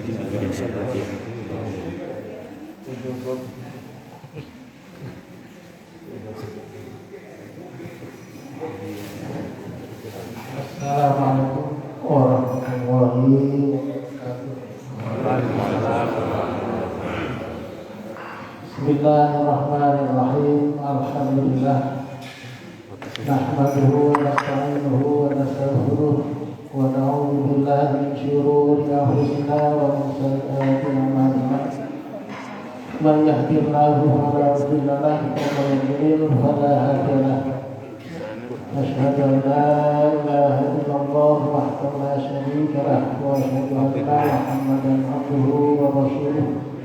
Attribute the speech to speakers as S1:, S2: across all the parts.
S1: Assalamualaikum warahmatullahi wabarakatuh. Bismillahirrahmanirrahim. Alhamdulillah. Nahmaduhu wa nasta'inuhu wa nastaghfiruh wa na'udzu billahi min shururi anfusina wa min sayyiati a'malina. Man yahdihillahu fala mudilla lahu wa man yudlil fala hadiya lahu. Asyhadu an la ilaha illallah wahdahu la syarika lahu wa asyhadu anna Muhammadan abduhu wa rasuluh.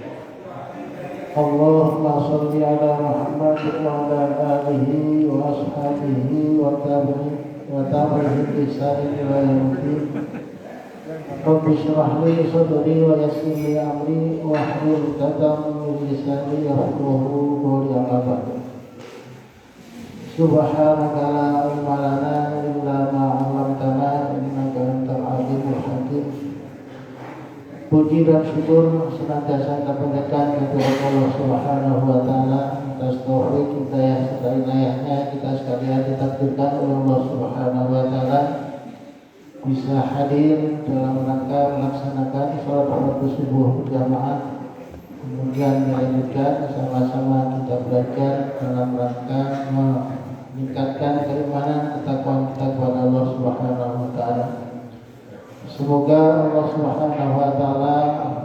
S1: Allahumma shalli ala Muhammad wa ala alihi wa ashabihi wa tabi'in bi ihsan ila yaumil din. Rabbi shrah li sadri wa yassir li amri wa hlul 'uqdatam min lisani yafqahu qawli. Amma ba'd. Subhanaka la ilma lana illa ma 'allamtana innaka antal alimul hakim. Puji dan syukur senantiasa kita panjatkan kepada Allah Subhanahu wa taala atas taufik hidayah serta inayahnya kita sekalian ditakdirkan oleh Allah Subhanahu wa taala bisa hadir dalam rangka melaksanakan salat fardu subuh berjamaah, kemudian dilanjutkan sama-sama kita belajar dalam rangka meningkatkan keimanan ketakwaan kita kepada Allah Subhanahu wa taala. Semoga Allah Subhanahu wa taala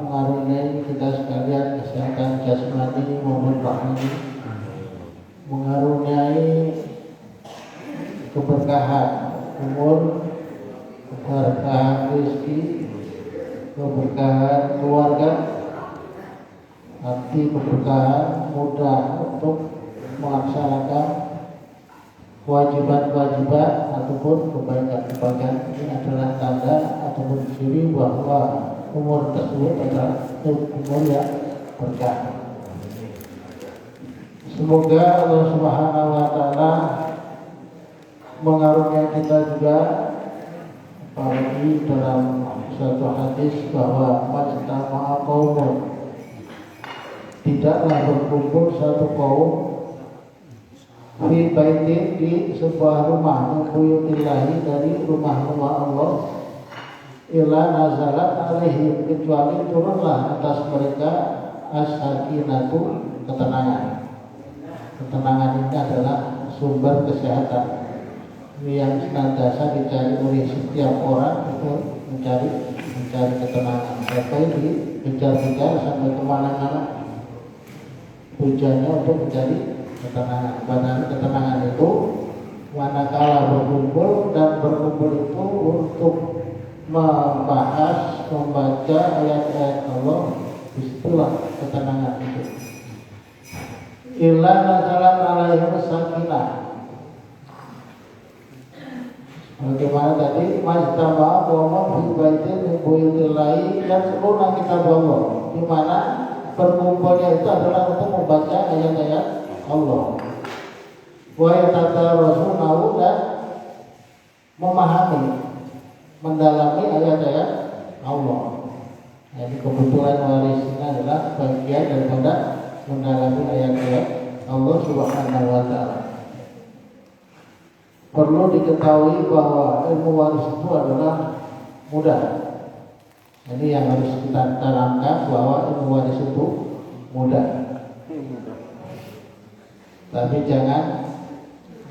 S1: mengaruniai kita sekalian kesehatan jasmani maupun rohani, mengaruniai keberkahan umur, keberkahan rezeki, keberkahan keluarga, arti keberkahan mudah untuk melaksanakan kewajiban-kewajiban ataupun kebaikan-kebaikan. Ini adalah tanda ataupun ciri bahwa umur tersebut adalah umur yang berkah. Semoga Allah Subhanahu wa taala mengaruniai kita juga, apalagi dalam satu hadis bahwa majtama'a qaumun, tidaklah berkumpul satu kaum fi baitin, di sebuah rumah, buyutillahi, dari rumah-rumah Allah, illa nazalat alaihim, kecuali turunlah atas mereka as-sakinatu, ketenangan. Ketenangan ini adalah sumber kesehatan yang senantiasa dicari oleh setiap orang, itu mencari ketenangan. Sampai dikejar-kejar sampai kemana-mana tujuannya untuk mencari ketenangan. Padahal ketenangan itu manakala berkumpul, dan berkumpul itu untuk membahas, membaca ayat-ayat Allah, disitulah ketenangan itu. Illa nazalat alaihim sakinah. Bagaimana tadi, majtama'a qaumun fi baitin min buyutillahi yatluna kitabullah, di mana berkumpulnya itu adalah untuk membaca ayat-ayat Allah, wa yatadarasunahu, dan memahami, mendalami ayat-ayat Allah. Jadi kebetulan warisnya adalah bagian daripada mendalami ayat-ayat Allah Subhanahu wa taala. Perlu diketahui bahwa ilmu waris itu adalah mudah. Jadi yang harus kita tanamkan bahwa ilmu waris itu mudah. Tapi jangan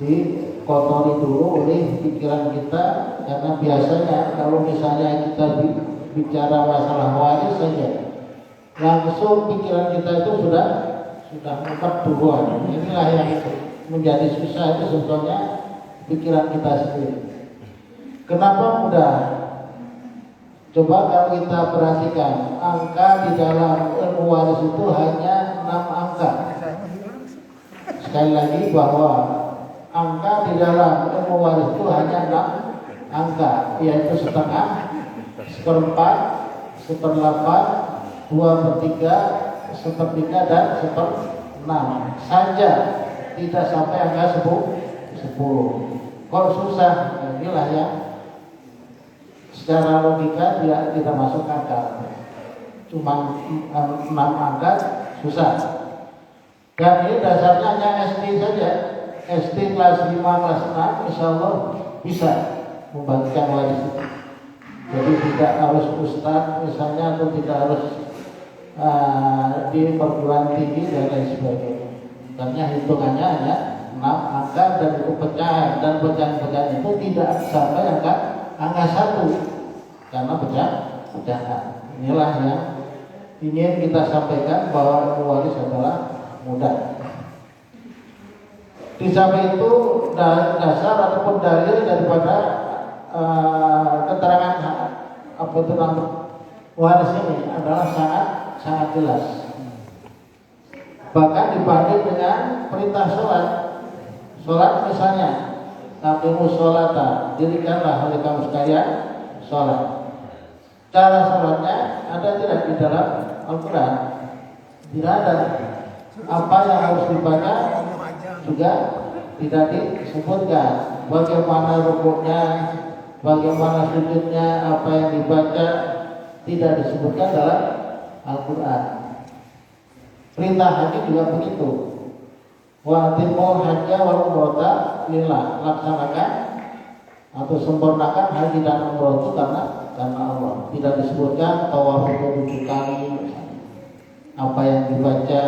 S1: dikotori dulu oleh pikiran kita, karena biasanya kalau misalnya kita bicara masalah waris saja, langsung pikiran kita itu sudah mukat duluan. Inilah yang menjadi susah itu sebetulnya pikiran kita sendiri. Kenapa mudah? Coba kalau kita perhatikan, angka di dalam ilmu waris itu hanya 6 angka. Sekali lagi bahwa angka di dalam ilmu waris itu hanya 6 angka, yaitu setengah, seperempat, seperlapan, 2/3, sepertiga, dan seperenam saja, tidak sampai angka 10. Kok susah? Inilah yang secara logika tidak masuk akal. cuma 6 angka susah. Dan ini dasarnya hanya SD saja, SD kelas 5, kelas 6 insya Allah bisa membagikan waris itu. Jadi tidak harus ustadz misalnya, atau tidak harus di perguruan tinggi dan lain sebagainya. Karena hitungannya hanya 6 angka dan itu pecahan, dan pecahan-pecahan itu tidak sampai angka 1 karena pecahan. Inilah yang ingin kita sampaikan, bahwa waris adalah mudah. Di samping itu dasar ataupun dalil daripada keterangan apa itu nama waris ini adalah sangat jelas. Bahkan dibanding dengan perintah sholat misalnya, aqimus sholata, dirikanlah oleh kamu sekalian sholat. Cara sholatnya ada tidak di dalam Al-Quran? Tidak ada. Apa yang harus dibaca juga tidak disebutkan. Bagaimana rukuknya, bagaimana sujudnya, apa yang dibaca tidak disebutkan dalam Al-Quran. Perintah haji juga begitu. Wa atimul hajja wal umrata lillah, laksanakan atau sempurnakan haji dan umrah itu karena Allah. Tidak disebutkan tawaf itu 7 kali, apa yang dibaca.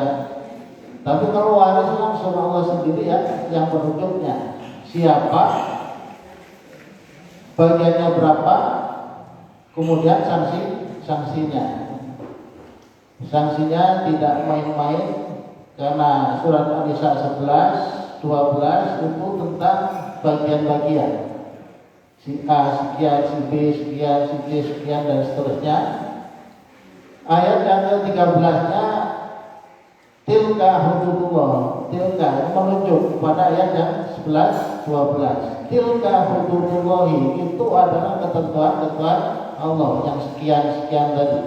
S1: Tapi kalau waris langsung Allah sendiri yang menunjuknya. Siapa, bagiannya berapa, kemudian sanksinya. Sanksinya tidak main-main, karena surat An-Nisa 11, 12 itu tentang bagian-bagian. Si A sekian, si B sekian, si C sekian, dan seterusnya. Ayat yang ke-13-nya tilka hududullah. Tilka menunjuk kepada ayat yang 11, 12. Tilka hududullahi, itu adalah ketentuan-ketentuan Allah yang sekian-sekian tadi.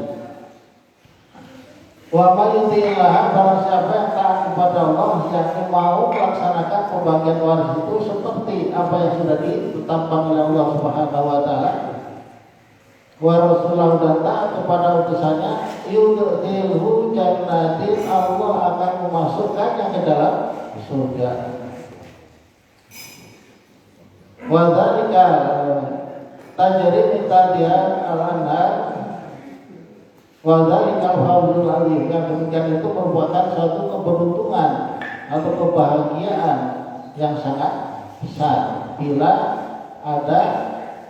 S1: Wa may yuti'illah, barang siapa yang taat kepada Allah, yang mau melaksanakan pembagian waris itu seperti apa yang sudah ditetapkan oleh Allah Subhanahu wa taala, wa rasulahu, dan taat kepada utusannya, yudkhilhu jannatin, Allah akan memasukkannya ke dalam surga. Wa dzalika tajri min tahtiha al-anhar wa dzalika al-fawzul 'azim. Yang demikian itu merupakan suatu keberuntungan atau kebahagiaan yang sangat besar bila ada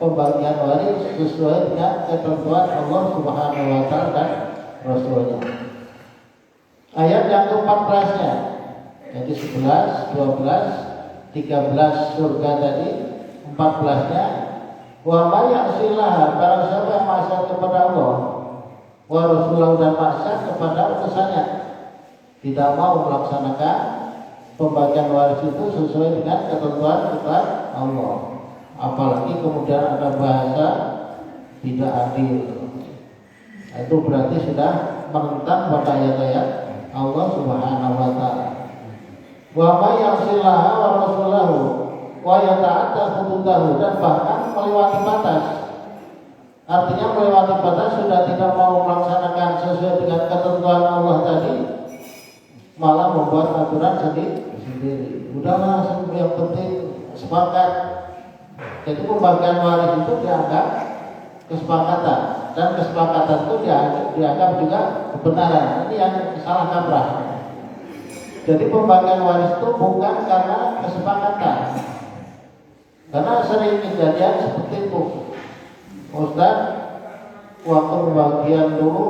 S1: pembagian waris sesuai dengan ketentuan Allah Subhanahu wa taala dan Rasulnya. Ayat yang ke-14-nya, jadi 11, 12, 13 surga tadi, 14-nya, wa may ya'sillah, barang siapa yang maksiat kepada Allah, wa Rasulullah, dan maksiat kepada utusannya, tidak mau melaksanakan pembagian waris itu sesuai dengan ketentuan Allah. Apalagi kemudian ada bahasa tidak adil, itu berarti sudah menentang pada ayat-ayat Allah Subhanahu wa taala. Wa may ya'sillaha wa rasulahu wa yata'adda hududahu, dan bahkan melewati batas. Artinya melewati batas, sudah tidak mau melaksanakan sesuai dengan ketentuan Allah tadi, malah membuat aturan sendiri. Udahlah, yang penting sepakat. Jadi pembagian waris itu dianggap kesepakatan, dan kesepakatan itu dianggap juga kebenaran. Ini yang salah kaprah. Jadi pembagian waris itu bukan karena kesepakatan, karena sering kejadian seperti itu. Ustaz, waktu pembagian dulu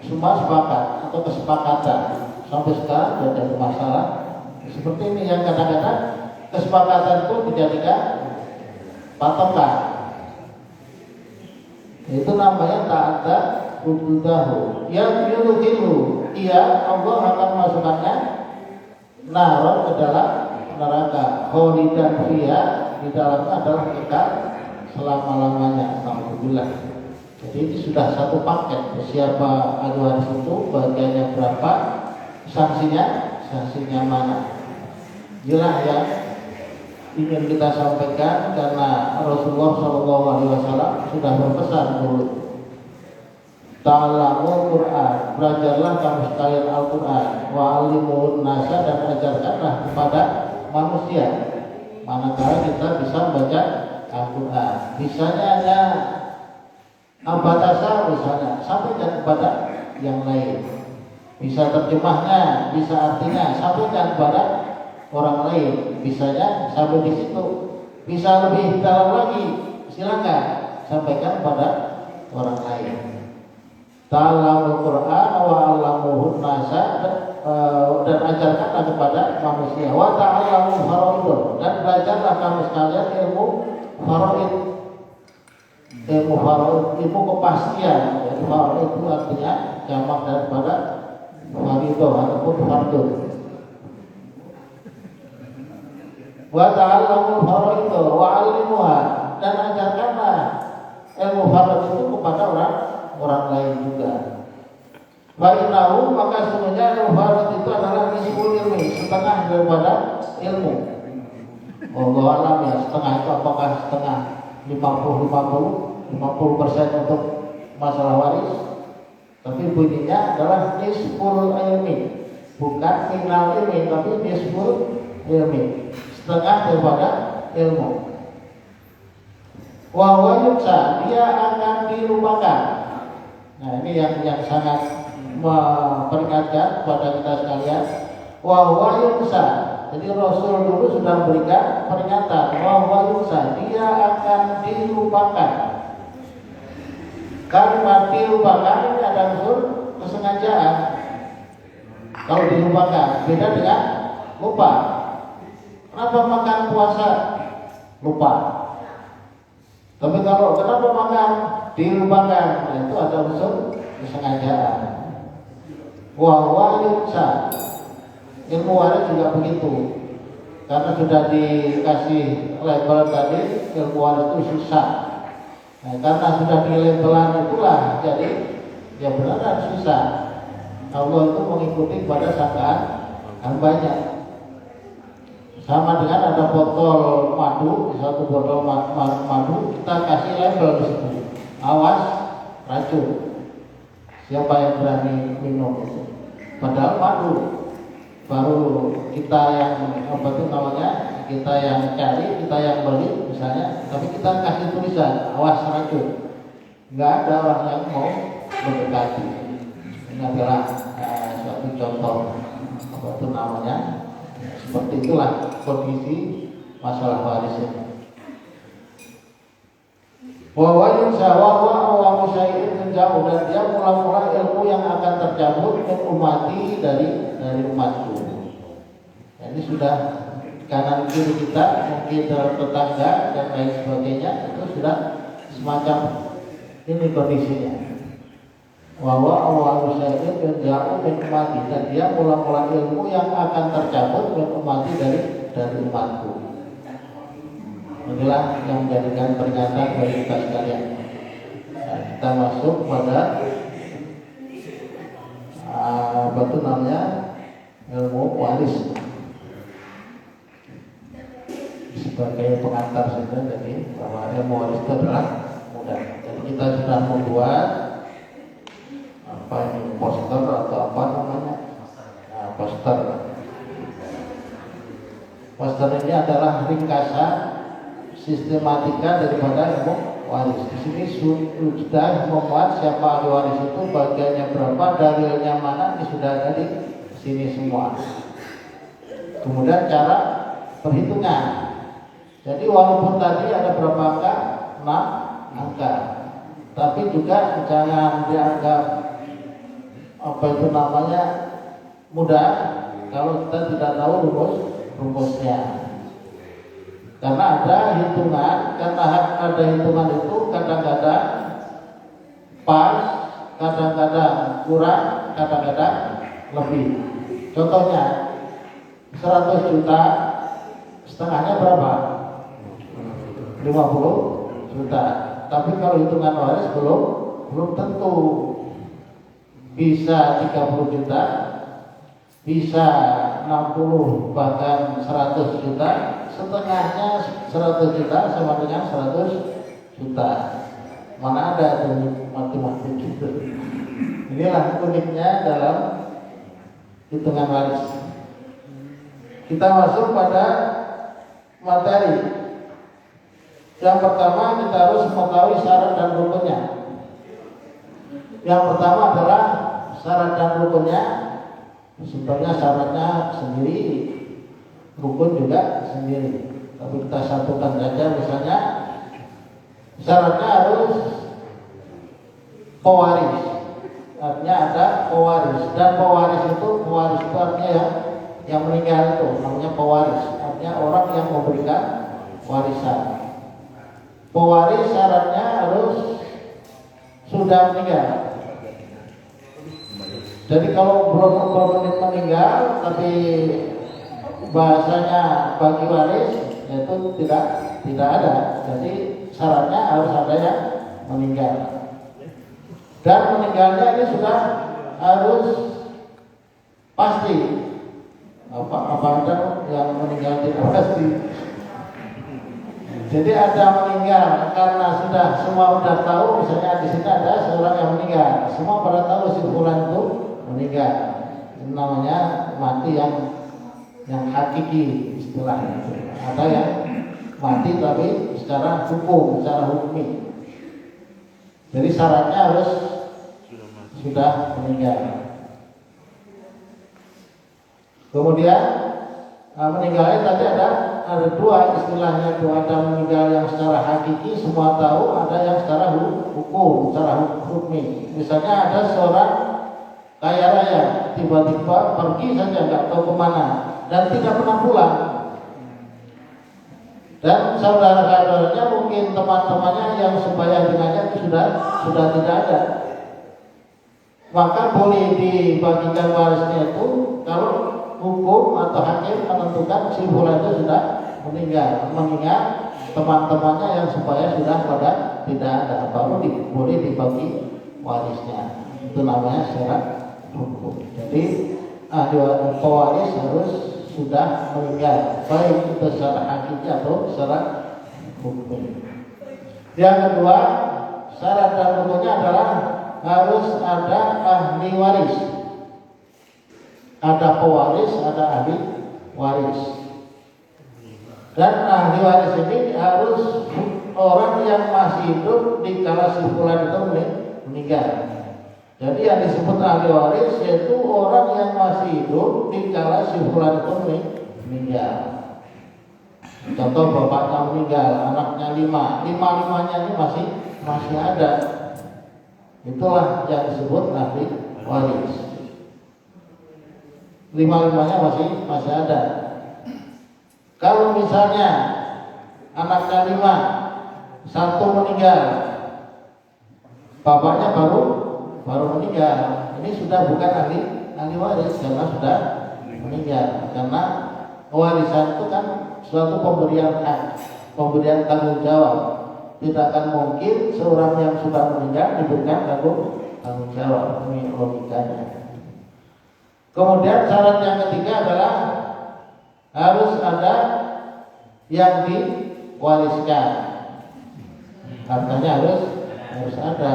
S1: semua sepakat atau kesepakatan, sampai sekarang tidak ada masalah. Seperti ini yang kadang-kadang kesepakatan itu dijadikan patokan. Itu namanya ta'adda hududahu. Yang yudhilu, ia Allah akan masukkannya naron ke dalam neraka. Kholidan fiha, di dalamnya adalah kekal selama-lamanya. Alhamdulillah. Jadi ini sudah satu paket. Siapa ahli waris itu, bagiannya berapa, sanksinya mana. Jelas ya, ingin kita sampaikan karena Rasulullah SAW sudah berpesan dulu. Ta'allamul Qur'an, belajarlah kamu sekalian Al-Qur'an, wa 'allimun nasa, dan ajarkanlah kepada manusia. Manakala kita bisa membaca Al-Qur'an. Misalnya ada abadasa misalnya, sampaikan kepada yang lain. Bisa terjemahnya, bisa artinya, sampaikan kepada orang lain. Bisanya sampai di situ. Bisa lebih dalam lagi, silakan sampaikan kepada orang lain. Ta'allamul Qur'an wa 'allamuhun nasa, dan ajarkanlah kepada manusia. Wa ta'allamul faraid, dan belajarlah kamu sekalian ilmu faraid. Ilmu faraid, ilmu kepastian. Jadi faraid itu artinya jamak daripada faridah ataupun fardun. Wa ta'allamul faraid wa 'allimuha, dan ajarkanlah ilmu faraid itu kepada orang lain juga. Wa innahu, maka sebenarnya ilmu faraid itu adalah nisful ilmi, setengah daripada ilmu. Allah alam ya, setengah itu apakah setengah 50% untuk masalah waris, tapi bunyinya adalah nisful ilmi, bukan minal ilmi, tapi nisful ilmi, setengah daripada ilmu. Wa yuksa, dia akan dilupakan. Nah ini yang sangat memperingatkan kepada kita sekalian. Wa yuksa, jadi Rasul dulu sudah memberikan peringatan. Wa yuksa, dia akan dilupakan. Kalimat dilupakan ini ada unsur kesengajaan. Kalau dilupakan beda dengan lupa. Kenapa makan puasa lupa? Tapi kalau kenapa makan dilupakan, nah itu ada unsur kesengajaan. Wa yuksa, ilmu waris juga begitu. Karena sudah dikasih label tadi, ilmu waris itu susah. Nah, karena sudah di labelan itulah, jadi ya benar susah. Allah itu mengikuti pada sangkaan hambanya. Sama dengan ada botol madu, satu botol madu kita kasih label di situ, awas racun. Siapa yang berani minum itu? Padahal madu, baru kita yang apa itu namanya, kita yang cari, kita yang beli misalnya, tapi kita kasih tulisan awas racun. Nggak ada orang yang mau mendekati. Ini adalah suatu contoh apa itu namanya. Seperti itulah kondisi masalah waris ini. Wa yunsa wa musyai'in menjauh, dan dia mula-mula ilmu yang akan tercabut min umati dari umatku. Ini sudah kanan kiri kita, mungkin dalam tetangga dan lain sebagainya, itu sudah semacam ini kondisinya. Wa musyai'in menjauh min umati, dan dia mula-mula ilmu yang akan tercabut min umati dari umatku. Inilah yang menjadikan peringatan bagi kita sekalian. Nah, kita masuk pada apa itu namanya, ilmu waris sebagai pengantar saja. Jadi bahwa ilmu waris itu adalah mudah. Jadi kita sudah membuat apa ini, poster atau apa namanya, poster ini adalah ringkasan sistematika daripada ilmu waris. Di sini sudah membuat siapa ahli waris itu, bagiannya berapa, dalilnya mana, ini sudah ada di sini semua. Kemudian cara perhitungan. Jadi walaupun tadi ada berapa angka, 6 angka, tapi juga jangan dianggap apa itu namanya mudah kalau kita tidak tahu rumusnya. Karena ada hitungan, karena ada hitungan itu kadang-kadang pas, kadang-kadang kurang, kadang-kadang lebih. Contohnya 100 juta, setengahnya berapa? 50 juta. Tapi kalau hitungan waris belum tentu. Bisa 30 juta, bisa 60, bahkan 100 juta. Setengahnya 100 juta sama dengan 100 juta. Mana ada tuh matematik gitu. Inilah uniknya dalam hitungan waris. Kita masuk pada materi. Yang pertama kita harus mengetahui syarat dan rukunnya. Yang pertama adalah syarat dan rukunnya. Sebenarnya syaratnya sendiri, rukun juga sendiri. Tapi kita satukan saja, misalnya syaratnya harus pewaris. Artinya ada pewaris, dan pewaris itu artinya yang meninggal itu namanya pewaris. Artinya orang yang memberikan warisan. Pewaris syaratnya harus sudah meninggal. Jadi kalau belum meninggal tapi bahasanya bagi waris, itu tidak ada. Jadi syaratnya harus ada yang meninggal. Dan meninggalnya ini sudah harus pasti. Apa ada yang meninggal tidak pasti. Jadi ada meninggal karena semua sudah tahu, misalnya di sini ada seorang yang meninggal, semua pada tahu si fulan itu meninggal. Ini namanya mati yang hakiki istilahnya. Ada yang mati tapi secara hukmi. Jadi syaratnya harus sudah meninggal. Kemudian meninggalnya tadi ada dua istilahnya, ada meninggal yang secara hakiki semua tahu, ada yang secara hukum, secara hukmi. Misalnya ada seorang kaya raya tiba-tiba pergi saja nggak tahu kemana dan tidak pernah pulang. Dan saudara-saudaranya mungkin teman-temannya yang sebaya dengannya itu sudah tidak ada. Maka boleh dibagikan warisnya itu kalau hukum atau hakim menentukan si fulan itu sudah meninggal, mengingat teman-temannya yang supaya sudah pada tidak ada, baru boleh dibagi warisnya. Itu namanya syarat hukum. Jadi ahli pewaris harus sudah meninggal, baik itu secara hakiki atau secara hukum. Yang kedua, syarat dan hukumnya adalah harus ada ahli waris. Ada pewaris, ada ahli waris. Dan ahli waris ini harus orang yang masih hidup di kala si fulan itu meninggal. Jadi yang disebut ahli waris yaitu orang yang masih hidup di kala si fulan itu meninggal. Contoh bapaknya meninggal, anaknya lima-limanya ini masih ada. Itulah yang disebut ahli waris. Lima-limanya masih ada. Kalau misalnya anaknya 5, 1 meninggal, bapaknya baru meninggal, ini sudah bukan ahli waris karena sudah meninggal. Karena warisan itu kan suatu pemberian hak, pemberian tanggung jawab. Tidak akan mungkin seorang yang sudah meninggal diberikan tanggung jawab. Ini logikanya. Kemudian syarat yang ketiga adalah harus ada yang diwariskan. Hartanya harus ada.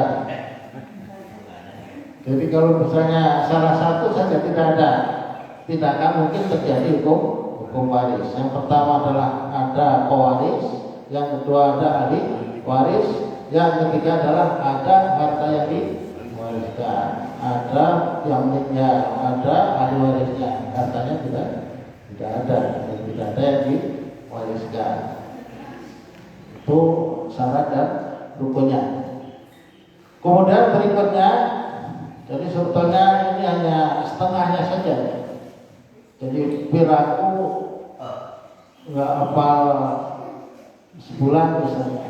S1: Jadi kalau misalnya salah satu saja tidak ada, tidak akan mungkin terjadi hukum waris. Yang pertama adalah ada pewaris, yang kedua ada ahli waris, yang ketiga adalah ada harta yang diwariskan. Ada yang meninggal, ada ahli warisnya, hartanya tidak ada, tidak ada yang diwariskan. Itu syarat dan rukunnya. Kemudian berikutnya, jadi sebetulnya ini hanya setengahnya saja. Jadi piraku nggak hafal sebulan misalnya.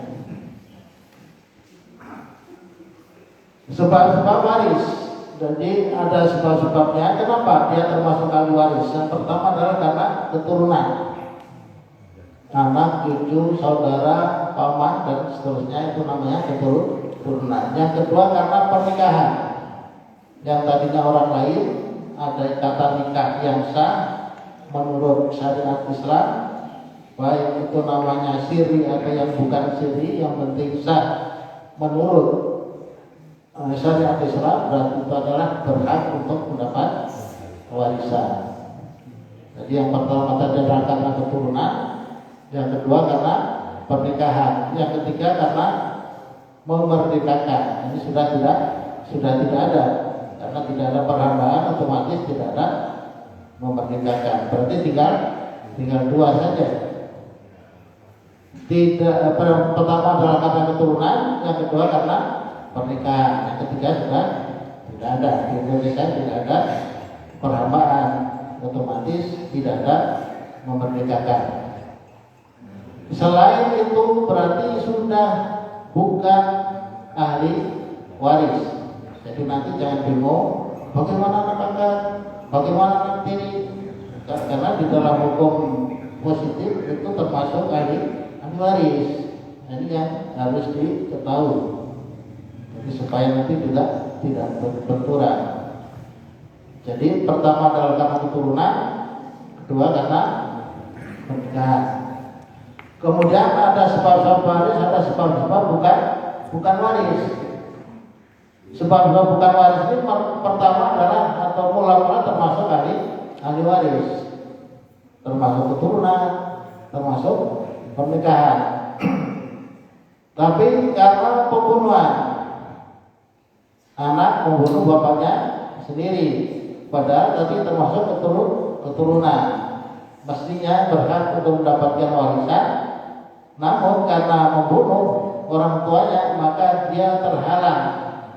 S1: Sebab-sebab waris. Jadi ada sebab-sebabnya kenapa dia termasuk ahli waris. Yang pertama adalah karena keturunan, anak, cucu, saudara, paman dan seterusnya, itu namanya keturunan. Yang kedua karena pernikahan. Yang tadinya orang lain, ada ikatan nikah yang sah menurut syariat Islam, baik itu namanya siri atau yang bukan siri, yang penting sah menurut syariat Islam, berarti itu adalah Jadi yang pertama tadi adalah karena keturunan, yang kedua karena pernikahan, yang ketiga karena memerdekakan. Ini sudah tidak ada, karena tidak ada perhambaan, otomatis tidak ada memerdekakan. Berarti tinggal dua saja. Pertama adalah karena keturunan, yang kedua karena pernikahan, yang ketiga sudah tidak ada. Di Indonesia tidak ada perhambaan, otomatis tidak ada memerdekakan. Selain itu berarti sudah bukan ahli waris. Jadi nanti jangan bingung bagaimana anak angkat, bagaimana anak tiri, karena di dalam hukum positif itu termasuk ahli waris. Ini yang harus diketahui. Jadi supaya nanti tidak benturan. Jadi pertama adalah karena keturunan, kedua karena pernikahan. Kemudian ada sebab-sebab waris, ada sebab-sebab bukan waris. Sebab-sebab bukan waris ini pertama adalah atau mula-mula termasuk ahli waris, termasuk keturunan, termasuk pernikahan. Tapi karena pembunuhan, anak membunuh bapaknya sendiri, padahal tadi termasuk keturunan, mestinya berhak untuk mendapatkan warisan, namun karena membunuh orang tuanya maka dia terhalang,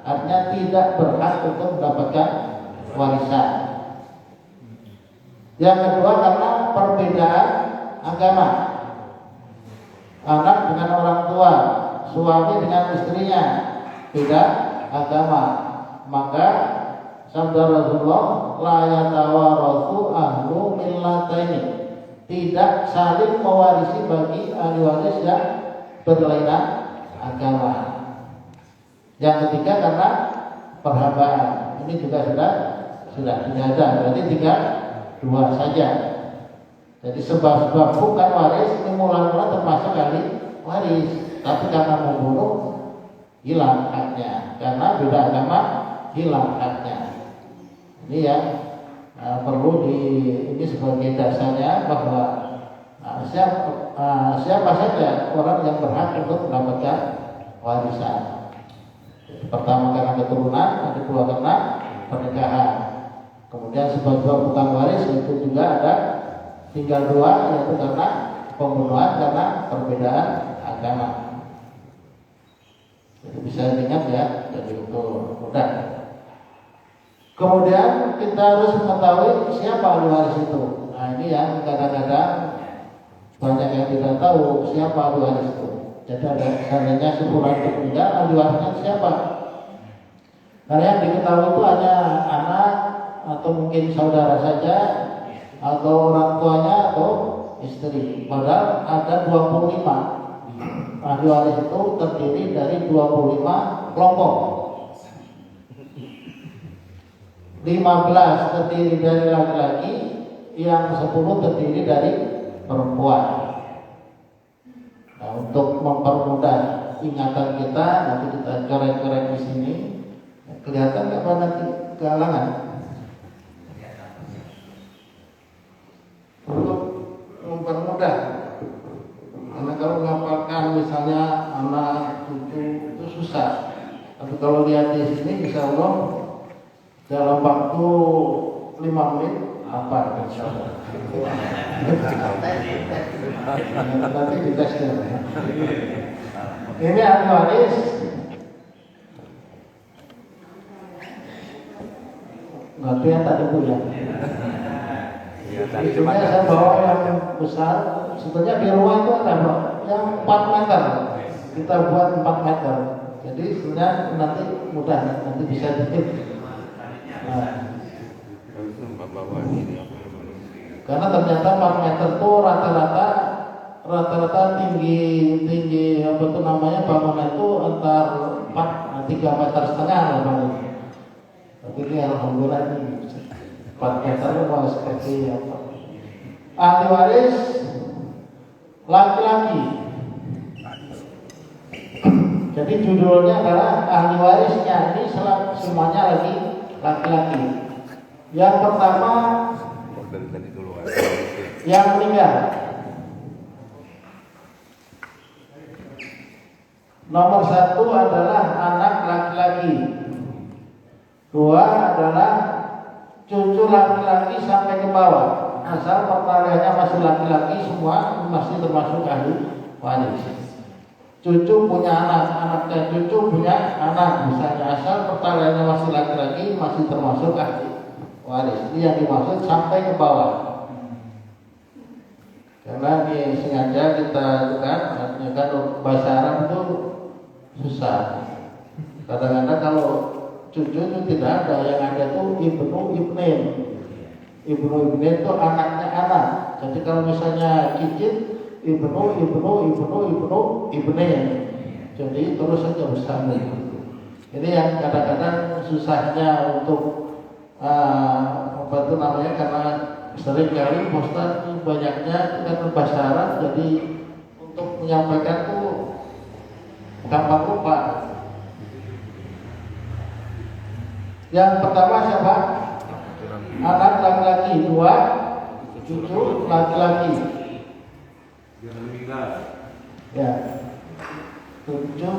S1: artinya tidak berhak untuk mendapatkan warisan. Yang kedua karena perbedaan agama, anak dengan orang tua, suami dengan istrinya beda agama, maka sabda Rasulullah, la yatawaratsu ahlu millataini, tidak saling mewarisi bagi ahli waris yang berlainan agama. Yang ketiga karena perhambaan, ini juga sudah tidak ada, berarti tinggal dua saja. Jadi sebab-sebab bukan waris ini mula-mula termasuk ahli waris, tapi karena membunuh hilang haknya, karena beda agama hilang haknya. Ini yang perlu ini sebagai dasarnya bahwa siapa saja orang yang berhak untuk mendapatkan warisan. Jadi, pertama karena keturunan, yang kedua karena pernikahan. Kemudian sebab-sebab bukan waris itu juga ada tinggal dua, yaitu karena pembunuhan, karena perbedaan agama. Jadi bisa diingat ya, jadi itu mudah. Kemudian kita harus mengetahui siapa ahli waris itu. Nah ini yang kadang-kadang banyak yang tidak tahu siapa ahli waris itu. Jadi ada seandainya sebulan meninggal, ahli warisnya siapa? Karena yang diketahui itu hanya anak atau mungkin saudara saja, atau orang tuanya atau istri. Padahal ada 25. Ahli waris itu terdiri dari 25 kelompok. 15 terdiri dari laki-laki, yang 10 terdiri dari perempuan. Nah, untuk mempermudah ingatan kita, nanti kita coret-coret di sini. Kelihatan nggak Pak nanti ke halangan? Untuk mempermudah, karena kalau menghafalkan misalnya anak cucu itu susah. Tapi kalau lihat di sini, insya Allah dalam waktu 5 menit apa insya Allah. Nanti ditesnya. Ini ahli waris. Nanti yang tadi punya. Itunya saya bawa yang besar. Sebenarnya di rumah itu ada yang 4 meter. Kita buat 4 meter. Jadi sebenarnya nanti mudah, nanti bisa dikit. Nah, karena ternyata 4 meter itu rata-rata tinggi apa itu namanya bangunan itu antar 3,5 meter lah paling. Tapi ini alhamdulillah ini 4 meter itu seperti apa? Ahli waris laki-laki. Jadi judulnya adalah ahli warisnya, ini semuanya lagi laki-laki. Yang pertama
S2: Dari dulu.
S1: Yang meninggal. Nomor 1 adalah anak laki-laki. 2 adalah cucu laki-laki sampai ke bawah. Asal pertaliannya masih laki-laki, semua masih termasuk ahli waris. Cucu punya anak, anaknya cucu punya anak, misalnya asal pertaliannya masih laki-laki, masih termasuk ahli waris. Ini yang dimaksud sampai ke bawah. Karena ini sengaja kita kan, artinya kan bahasa Arab itu susah. Kadang-kadang kalau cucu itu tidak ada, yang ada itu ibnin. Ibnu itu anaknya anak. Jadi kalau misalnya cicit ibnin. Jadi terus saja bersama. Ini yang kadang-kadang susahnya untuk apa itu namanya, karena sering kali Ustaz banyaknya kan bahasa Arab, jadi untuk menyampaikan itu gampang lupa. Yang pertama siapa? Anak laki-laki. 2 cucu laki-laki. Ya, cucu.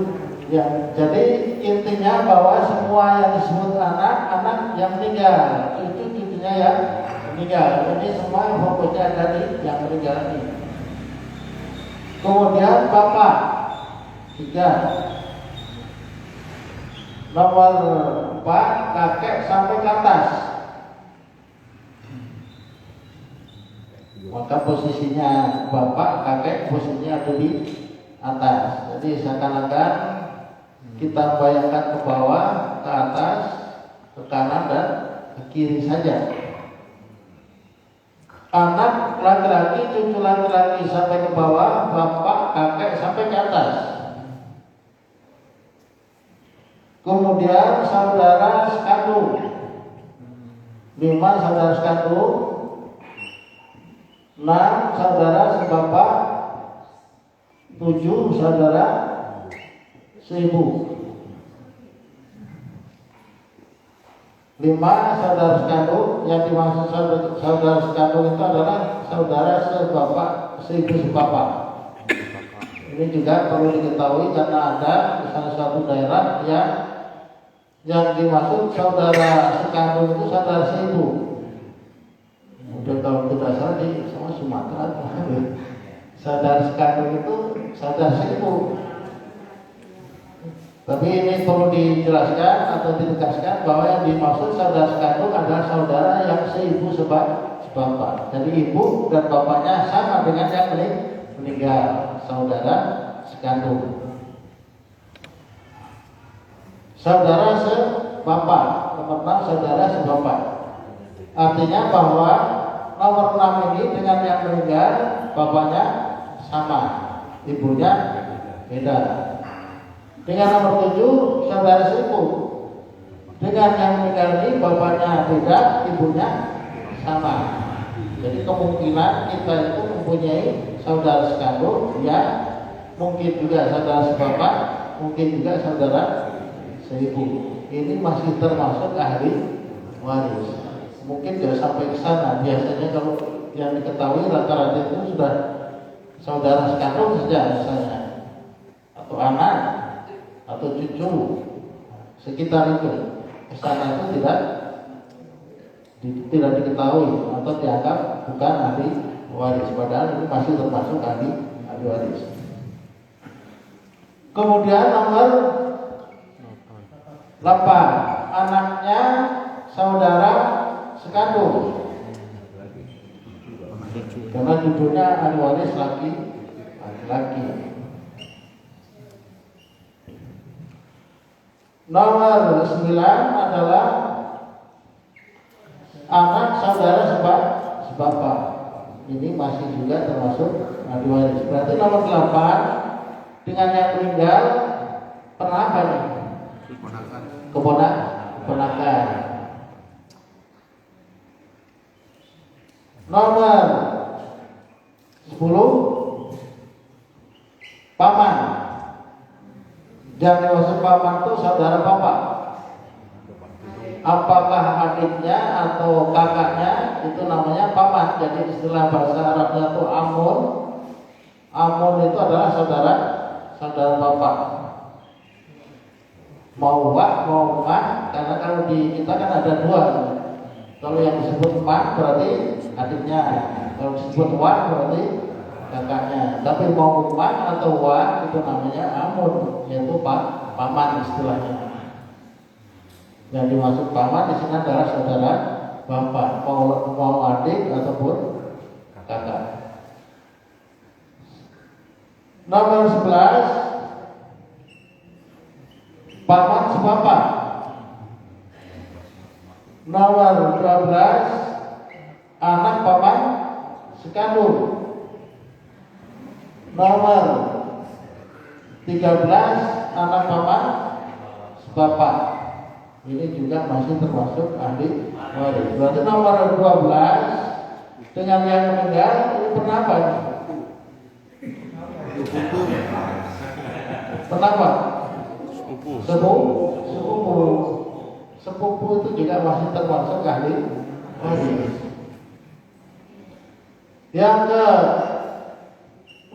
S1: Ya, jadi intinya bahwa semua yang disebut anak yang meninggal, cucu-cucunya yang meninggal. Ini semua fokusnya dari yang meninggal ini. Kemudian bapak 3. Nomor 4 kakek sampai ke atas. Maka posisinya bapak, kakek posisinya ada di atas. Jadi seakan-akan kita bayangkan ke bawah, ke atas, ke kanan dan ke kiri saja. Anak laki-laki, cucu laki-laki sampai ke bawah, bapak, kakek sampai ke atas. Kemudian saudara sekandung. 5 saudara sekandung. 6 saudara sebapak. 7 saudara seibu. 5 saudara sekandung. Yang dimaksud saudara sekandung itu adalah saudara sebapak, seibu sebapak. Ini juga perlu diketahui karena ada di salah satu daerah yang dimaksud saudara sekandung itu saudara seibu. Udah kalau tidak salah di sama Sumatera. Saudara sekandung itu saudara seibu. Tapi ini perlu dijelaskan atau ditegaskan bahwa yang dimaksud saudara sekandung adalah saudara yang seibu sebapak. Jadi ibu dan bapaknya sama dengan yang meninggal, saudara sekandung. Saudara sebapak, nomor 6 saudara sebapak. Artinya bahwa nomor 6 ini dengan yang meninggal bapaknya sama, ibunya beda. Dengan nomor 7 saudara seibu. Dengan yang meninggal ini bapaknya beda, ibunya sama. Jadi kemungkinan kita itu mempunyai saudara sekandung, ya mungkin juga saudara sebapak, mungkin juga saudara seibu. Ini masih termasuk ahli waris. Mungkin tidak sampai ke sana. Biasanya kalau yang diketahui rata-rata itu sudah saudara sekandung saja misalnya, atau anak, atau cucu, sekitar itu. Ke sana itu tidak diketahui atau dianggap bukan ahli waris. Padahal ini masih termasuk ahli waris. Kemudian nomor 8, anaknya saudara sekandung. Karena judulnya ahli waris laki-laki. Nomor 9 adalah anak saudara sebapak. Ini masih juga termasuk ahli waris. Berarti nomor 8 dengan yang meninggal pernah apa nih? Keponakan. Nomor 10 paman. Yang dimaksud paman itu saudara bapak. apakah adiknya atau kakaknya, itu namanya paman. Jadi istilah bahasa Arabnya itu amun. Amun itu adalah saudara bapak. Mau mah, karena kalau di kita kan ada dua. Kalau yang disebut mah berarti adiknya, kalau disebut wa berarti kakaknya. Tapi mau mah atau wa itu namanya amun, yaitu paman istilahnya. Yang dimaksud paman di sini adalah saudara bapak, mau adik ataupun kakak. Nomor 11, paman sebapak. Nomor 12, anak paman sekandung. Nomor 13, anak paman sebapak. Ini juga masih termasuk ahli waris. Berarti nomor 12 dengan yang meninggal ini pernah apa? Kenapa? Sepupu itu juga masih termasuk ahli waris. Yang ke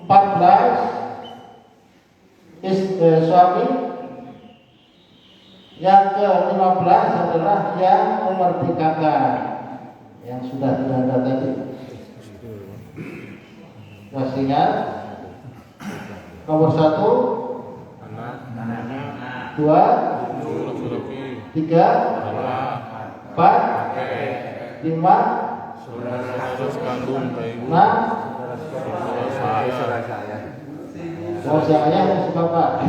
S1: 14 suami. Yang ke 15 adalah yang memerdekakan, yang sudah ada tadi. Masih ingat? Nomor 1, 2, 3, 4, 5, 6. Kalau saya masih bapak.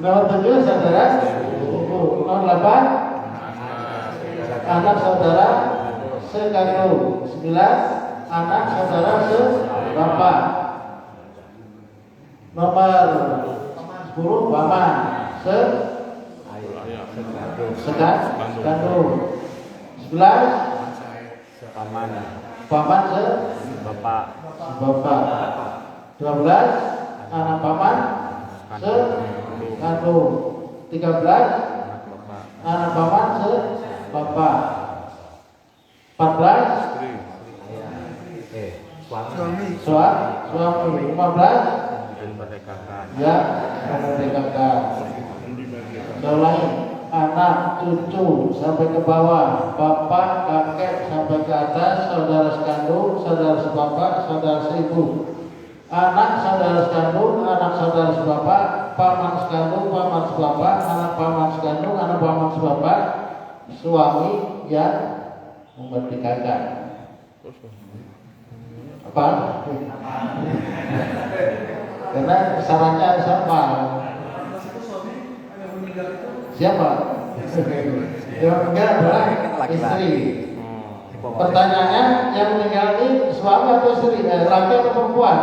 S1: Nomor 7 saudara sepupu. Nomor 8 anak saudara sekandung. 9 anak saudara sebapak. Nomor 10 paman sekandung. 11 paman sebapak. 12 anak paman sekandung. 13 anak paman sebapak. 14 suami. 15 ya memerdekakan. Selain anak, cucu sampai ke bawah, bapak, kakek sampai ke atas, saudara sekandung, saudara sebapak, saudara seibu. Anak saudara sekandung, anak saudara sebapak, paman sekandung, paman sebapak, anak paman sekandung, anak paman sebapak, suami yang memerdekakan. Apa? Karena syaratnya sama. Siapa? Yang meninggal adalah istri. Pertanyaannya, yang meninggal ini suami atau istri? Laki atau perempuan?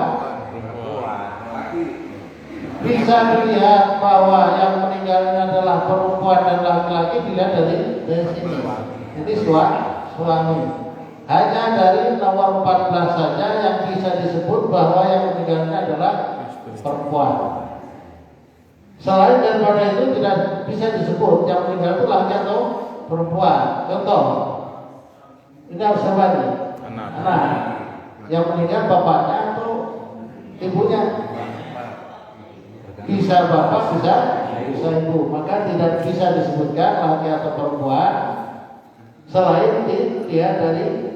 S1: Bisa dilihat bahwa yang meninggal ini adalah perempuan dan laki-laki dilihat dari sini. Jadi suami. Hanya dari nomor 14 saja yang bisa disebut bahwa yang meninggal ini adalah perempuan. Selain daripada itu tidak bisa disebut yang meninggal itu laki atau perempuan. Contoh, ini harus apa nih? Anak. Yang meninggal bapaknya atau ibunya? Bisa bapak, bisa ibu. Maka tidak bisa disebutkan laki atau perempuan selain dia dari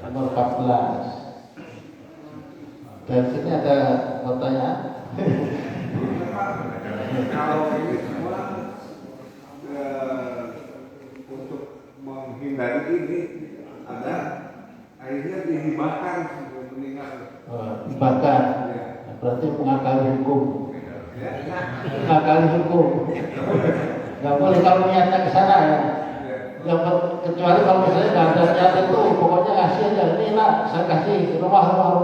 S1: nomor 14. Dan sini ada pertanyaan.
S2: Kalau ini semua untuk menghindari ini ada akhirnya dihibahkan sebelum meninggal.
S1: Dihibahkan, berarti mengakali hukum. Mengakali hukum. Nggak boleh kalau niatnya ke sana ya. Yang kecuali kalau misalnya nggak ada niat itu, pokoknya kasih aja. Ini nak, saya kasih rumah.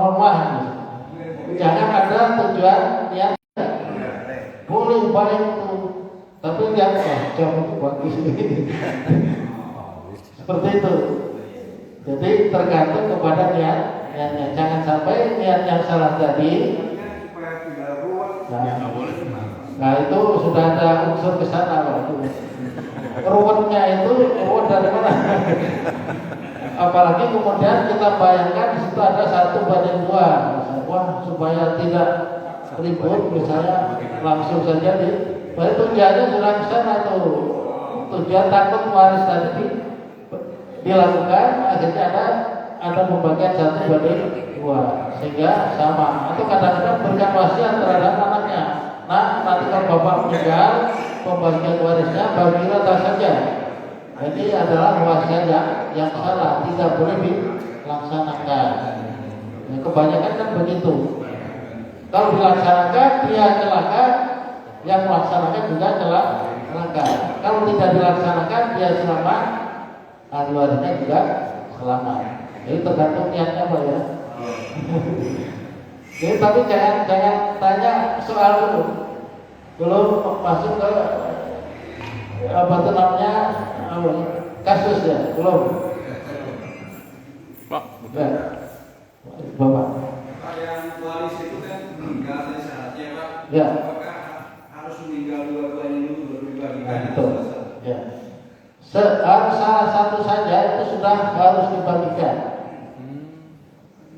S1: Jangan ada tujuan niat. Boleh baik itu, tapi lihat jam itu bagus. Seperti itu. Jadi tergantung kepada niatnya. Jangan sampai niat yang salah tadi. Nah itu sudah ada unsur kesana, Pak. ruwetnya itu ruwet dari mana? Apalagi kemudian kita bayangkan di situ ada 1:2. Wah, supaya tidak ribut, misalnya langsung saja tujuannya sudah ke sana tuh. Tujuan takut waris tadi dilakukan, akhirnya ada pembagian 1:2 sehingga sama. Atau kadang-kadang berikan wasiat terhadap anaknya. Nah, nanti kalau bapak meninggal, pembagian warisnya bagi rata saja. Jadi adalah wasiat yang salah, tidak boleh dilaksanakan. Ya, kebanyakan kan begitu. Kalau dilaksanakan dia celaka, yang melaksanakan juga celaka. Kalau tidak dilaksanakan dia selamat, ahli warisnya juga selamat. Jadi tergantung niatnya Pak ya. Jadi tapi jangan tanya soal dulu. Belum masuk ke apa itu namanya kasus ya, belum.
S3: Pak,
S1: Ya. Bapak.
S4: Yang waris itu kan meninggal ada syaratnya Pak.
S1: Ya.
S4: Apakah harus meninggal dua-duanya dulu baru dibagikan?
S1: Betul. Ya. Salah satu saja itu sudah harus dibagikan.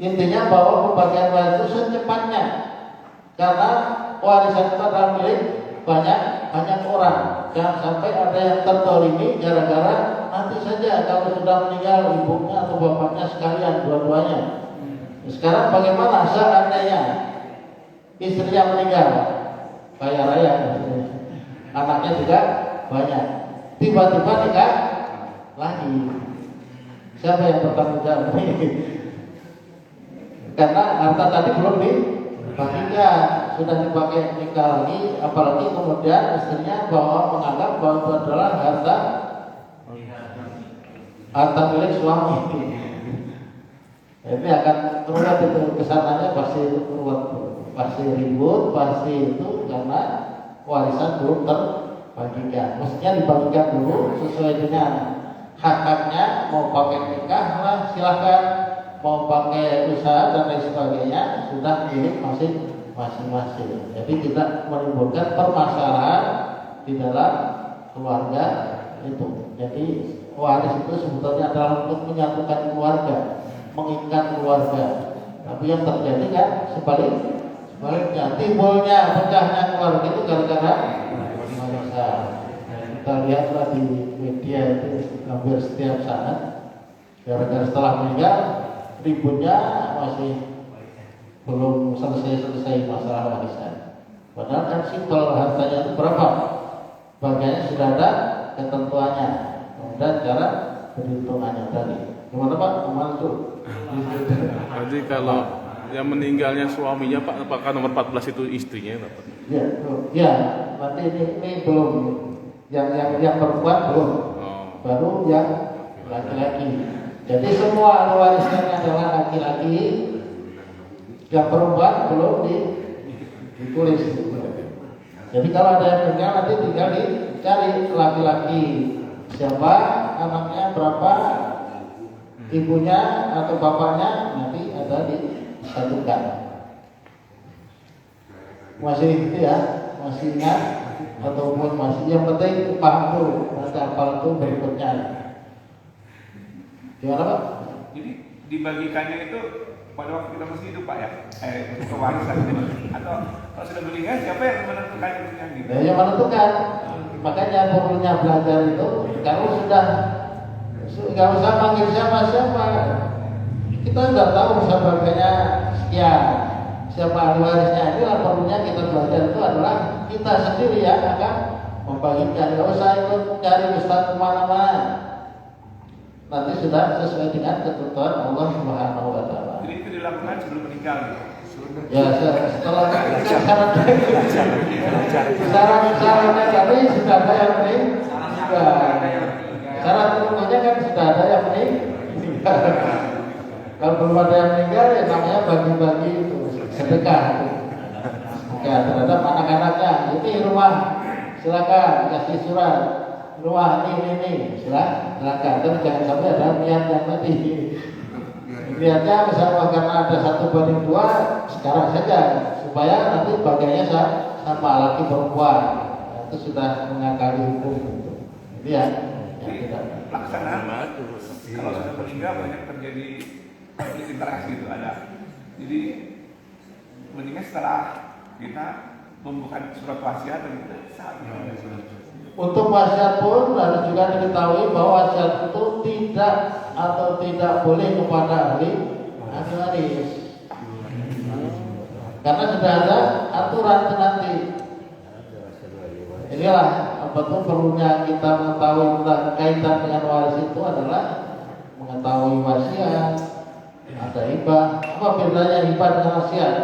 S1: Intinya bahwa pembagian waris itu secepatnya, karena warisan itu adalah milik banyak orang. Jangan sampai ada yang tertolimi gara-gara nanti saja kalau sudah meninggal ibunya atau bapaknya sekalian dua-duanya. Sekarang bagaimana seandainya istrinya meninggal kaya raya, anaknya juga banyak, tiba-tiba nikah lagi, siapa yang bertanggung jawab? Karena harta tadi belum dibagikan, sudah dipakai nikah lagi, apalagi kemudian istrinya menganggap bahwa itu adalah harta milik suami. Ini akan ruwet itu, kesananya pasti ruwet, pasti ribut, pasti itu karena warisan belum terbagikan. Mestinya dibagikan dulu sesuai dengan hak-haknya. Mau pakai nikah lah silahkan, mau pakai usaha dan lain sebagainya sudah milik masing-masing. Jadi tidak menimbulkan permasalahan di dalam keluarga itu. Jadi waris itu sebetulnya adalah untuk menyatukan keluarga, mengikat keluarga. Tapi yang terjadi kan sebaliknya, timbulnya pecahnya keluarga itu gara-gara warisan. Kita lihatlah di media itu hampir setiap saat gara-gara setelah meninggal ributnya masih belum selesai masalah warisan. Padahal kan simpel, hartanya itu berapa, bagiannya sudah ada ketentuannya, kemudian cara perhitungannya tadi. Gimana Pak? Gimana tuh?
S3: Jadi kalau yang meninggalnya suaminya Pak, apakah nomor 14 itu istrinya dapat?
S1: Ya, nanti ini belum, yang perempuan belum, baru yang laki-laki. Jadi semua warisnya adalah laki-laki, yang perempuan belum ditulis. Jadi kalau ada yang meninggal nanti tinggal dicari laki-laki siapa, anaknya berapa, ibunya atau bapaknya nanti ada disatukan. Masih itu ya, masih ingat ataupun masih, yang penting paham tuh, nanti hafal tuh berikutnya. Gimana Pak?
S2: Jadi dibagikannya itu pada waktu kita masih hidup Pak ya? Kewarisan itu. Atau kalau sudah meninggal siapa yang menentukan itu yang gitu?
S1: Yang menentukan. Makanya perlunya belajar itu, kalau sudah nggak usah panggil siapa, kita nggak tahu sebagainya sekian, siapa ahli warisnya. Inilah perlunya kita belajar itu adalah kita sendiri yang akan membagikan. Nggak usah ikut cari ustaz kemana-mana. Nanti sudah sesuai dengan ketentuan Allah Subhanahu Wa Taala.
S2: Jadi itu dilakukan sebelum meninggal gitu.
S1: Ya setelah syaratnya tadi sudah ada yang meninggal. Syarat umumnya kan sudah ada yang meninggal. Kalau belum ada yang meninggal ya namanya bagi-bagi itu sedekah. Ya terhadap anak-anaknya. Ini rumah silakan kasih surat. Rumah ini silakan. Tapi jangan sampai ada niat yang tadi. Niatnya misalnya karena ada 1:2 sekarang saja supaya nanti bagiannya sama laki perempuan. Itu sudah mengakali hukum. ya
S2: Jadi
S1: tidak.
S2: pelaksanaan kalau sudah meninggal banyak terjadi interaksi itu ada. Jadi mendingan setelah kita membuka surat wasiat dan kita saat
S1: Untuk wasiat pun harus juga diketahui bahwa wasiat itu tidak boleh kepada ahli waris. Karena sudah ada aturan itu nanti. Inilah betul perlunya kita mengetahui tentang kaitan dengan waris itu adalah mengetahui wasiat, ada hibah. Apa bedanya hibah dengan wasiat?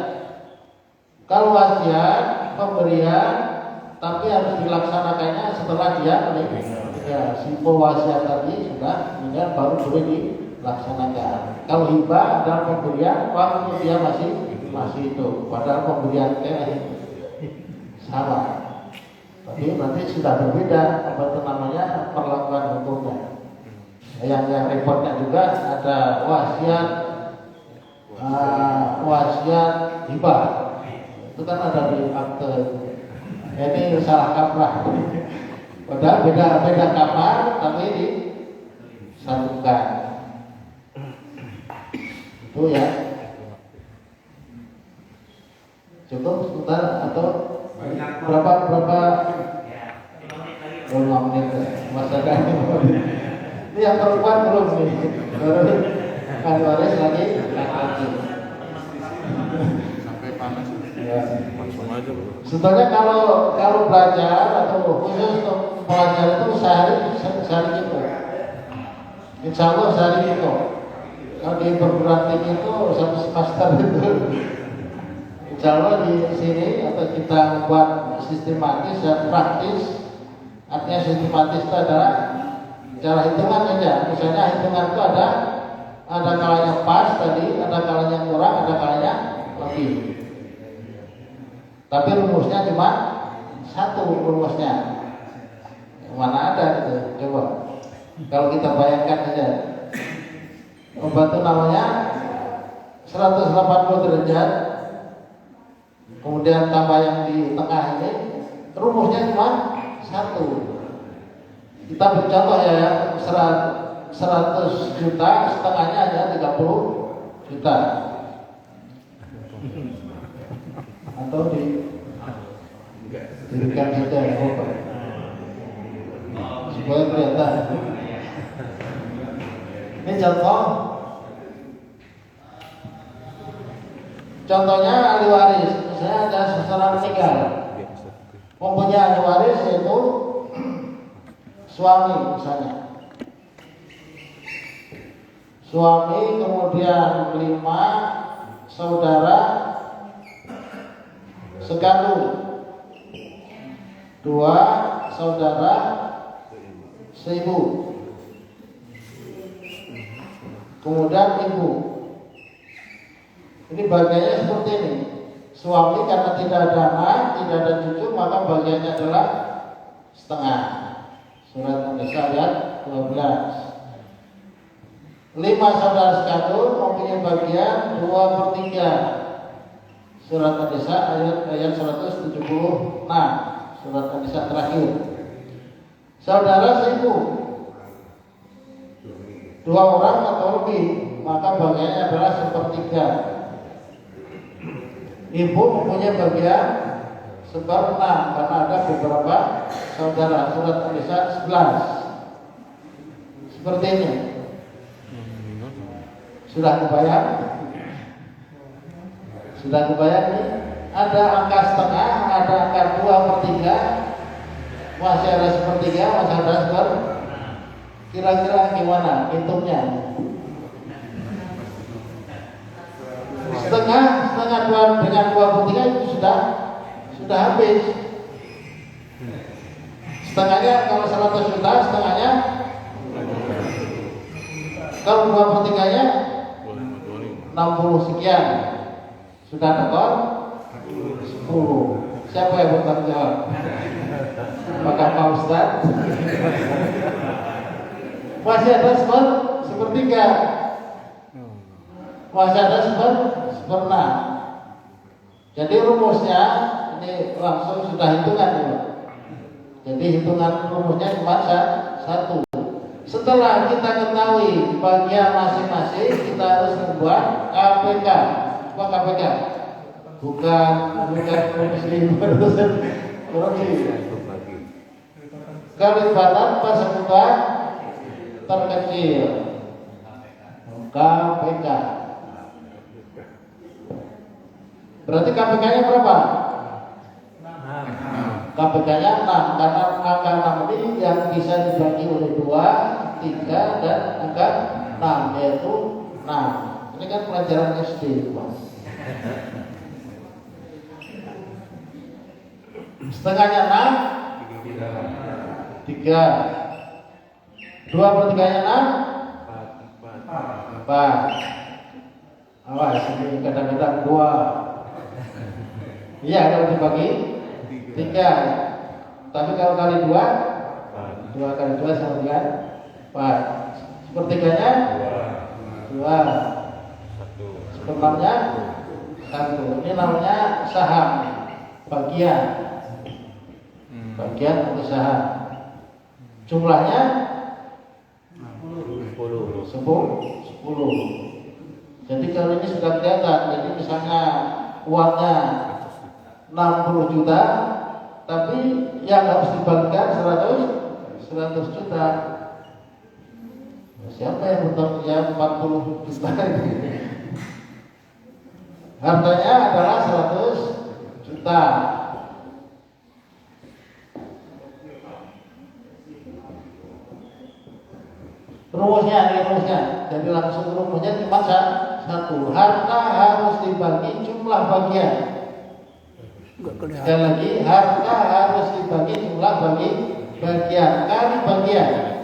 S1: Kalau wasiat pemberian, tapi harus dilaksanakannya setelah dia meninggal. Ya, simpul wasiat tadi sudah meninggal baru boleh dilaksanakan. Kalau hibah adalah pemberian waktu dia masih hidup, padahal pemberian sama. Tapi nanti sudah berbeda apa itu namanya perlakuan hukumnya. Yang repotnya juga ada wasiat hibah. Itu kan ada di akte. Ini salah kaprah. Padahal beda kamar tapi disatukan. Itu ya. Cukup sebentar atau berapa 5 menit masa kan ini yang perempuan belum nih baru ahli waris lagi laki-laki
S3: Sampai panas.
S1: ya.
S3: Langsung aja, Bro.
S1: Sebetulnya kalau belajar atau khusus untuk pelajar itu sehari itu, insya Allah sehari itu. Kalau di perguruan tinggi itu satu semester itu, insya Allah di sini atau kita buat sistematis dan praktis. Artinya sistematis itu adalah cara hitungan aja. Misalnya hitungan itu ada kalanya pas tadi, ada kalanya kurang, ada kalanya lebih. Tapi rumusnya cuma satu rumusnya. Mana ada gitu? Coba. Kalau kita bayangkan aja. Obat itu namanya 180 derajat. Kemudian tambah yang di tengah ini, rumusnya cuma satu. Kita bercontoh ya, 100 juta, setengahnya hanya 30 juta. Atau diberikan saja ya, supaya kelihatan. Ini contoh. Contohnya ahli waris. Misalnya ada seseorang meninggal, mempunyai ahli waris yaitu suami misalnya. Suami kemudian 5 saudara sekandung, 2 saudara seibu, kemudian ibu. Ini bagiannya seperti ini. Suami karena tidak ada anak, tidak ada cucu, maka bagiannya adalah setengah. Surat An-Nisa ayat 12. 5 saudara sekandung mempunyai bagian 2/3. Surat An-Nisa ayat 176. Surat An-Nisa terakhir. Saudara seibu, 2 orang atau lebih, maka bagiannya adalah 1/3. Ibu mempunyai bagian 1/6 karena ada beberapa saudara. Surat An-Nisa 11. Seperti ini. Sudah kebayang? Sudah kebayang nih? Ada angka setengah, ada angka 2/3, masih ada 1/3, masih ada 1/4. Kira-kira gimana hitungnya? Setengah 2 dengan 2/3 itu sudah habis. Setengahnya kalau 100 juta, setengahnya kalau 2/3-nya 60 sekian. Sudah tekor 10. Siapa yang bertanggung jawab? Apakah Pak Ustaz? Masih ada 1/3. Masih ada 1/6. Jadi rumusnya ini langsung sudah hitungan ya. Jadi hitungan rumusnya cuma satu. Setelah kita ketahui bagian masing-masing, kita harus membuat KPK. Apa KPK? Bukan komisi korupsi. Kelibatan persekutuan terkecil. KPK. Berarti KPK-nya berapa? KPK-nya 6, karena angka 6 ini yang bisa dibagi oleh 2, 3, dan angka 6, yaitu 6. Ini kan pelajaran SD, Mas. Setengahnya 6, 3. 2/3-nya 6, 4. Awas, ini kadang-kadang 2. Iya, kalau dibagi 3. Tapi kalau kali 2, 2 kali 2 sama dengan 4. Sepertiganya 2. Seperempatnya 1. Ini namanya saham, bagian atau saham. Jumlahnya 10. Jadi kalau ini sudah kelihatan. Jadi misalnya uangnya 60 juta, tapi yang harus dibagikan 100 juta. Siapa yang bertanggung jawab 40 juta ini? Hartanya adalah 100 juta. Rumusnya. Jadi langsung rumusnya cuma 1. Harta harus dibagi jumlah bagian. Sekali lagi, harta harus dibagi jumlah bagian kali bagian.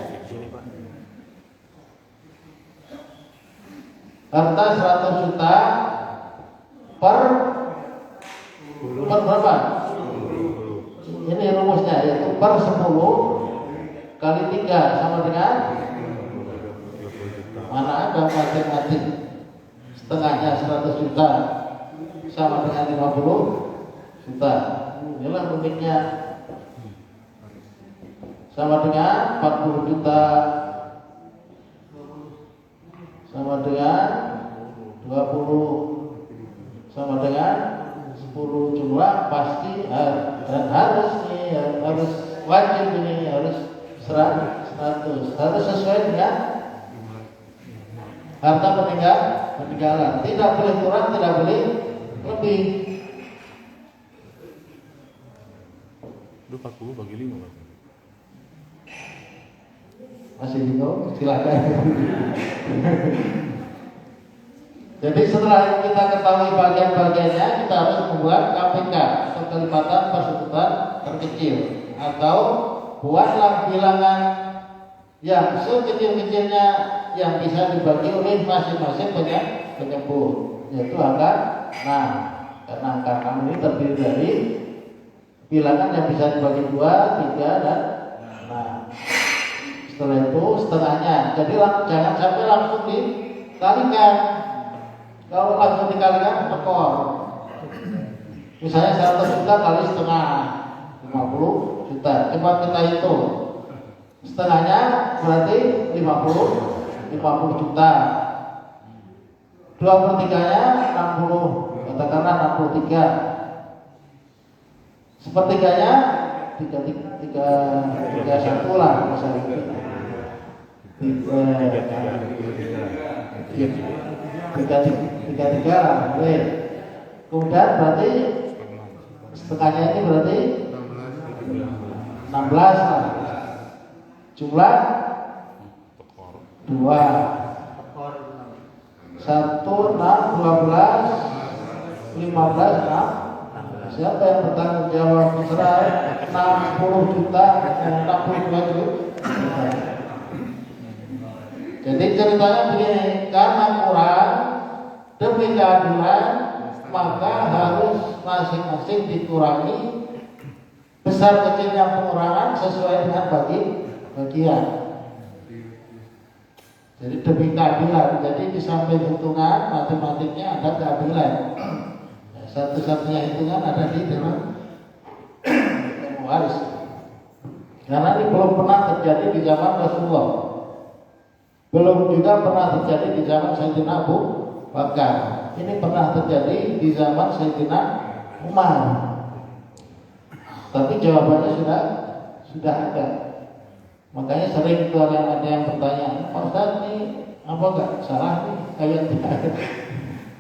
S1: Harta 100 juta per berapa? Ini rumusnya, yaitu per 10 kali 3 sama dengan, mana ada matematik, setengahnya 100 juta sama dengan 50 juta. Inilah rumitnya. Sama dengan 40 juta sama dengan 20 sama dengan 10 jumlah pasti dan harus wajib ini harus 100, harus sesuai dengan harta peninggalan. Tidak boleh kurang, tidak boleh lebih.
S3: Itu 40 bagi 5 Pak.
S1: Masih bingung? Silakan. Jadi setelah kita ketahui bagian-bagiannya, kita harus membuat KPK atau kelipatan persekutuan terkecil, atau buatlah bilangan yang sekecil-kecilnya yang bisa dibagi oleh masing-masing penyebut, yaitu angka 6. Karena angka 6 ini terdiri dari bilangan yang bisa dibagi 2, 3, dan 6. Setelah itu setengahnya. Jadi jangan sampai langsung dikalikan. Kalau langsung dikalikan tekor. Misalnya 100 juta kali setengah, 50 juta. Coba kita hitung. Setengahnya berarti 50 juta. 2/3-nya 60, katakanlah 63. Sepertiganya 31 lah misalnya. 33 lah, boleh. Kemudian berarti setengahnya ini berarti 16 lah. Jumlah 2 1, 6, 12, 15, 6. Siapa yang bertanggung jawab? Misalnya 60 juta, 62 juta. Jadi ceritanya begini, karena kurang demi keadilan, maka harus masing-masing dikurangi besar kecilnya pengurangan sesuai dengan bagian. Jadi demi keadilan. Jadi di samping hitungan matematiknya ada keadilan. Satu-satunya hitungan ada di dalam waris. Karena ini belum pernah terjadi di zaman Rasulullah, belum juga pernah terjadi di zaman Sayyidina Abu Bakar. Ini pernah terjadi di zaman Sayyidina Umar. Tapi jawabannya sudah ada. Makanya sering tuh ada yang bertanya, Pak Ustaz ini apa enggak salah nih ayatnya?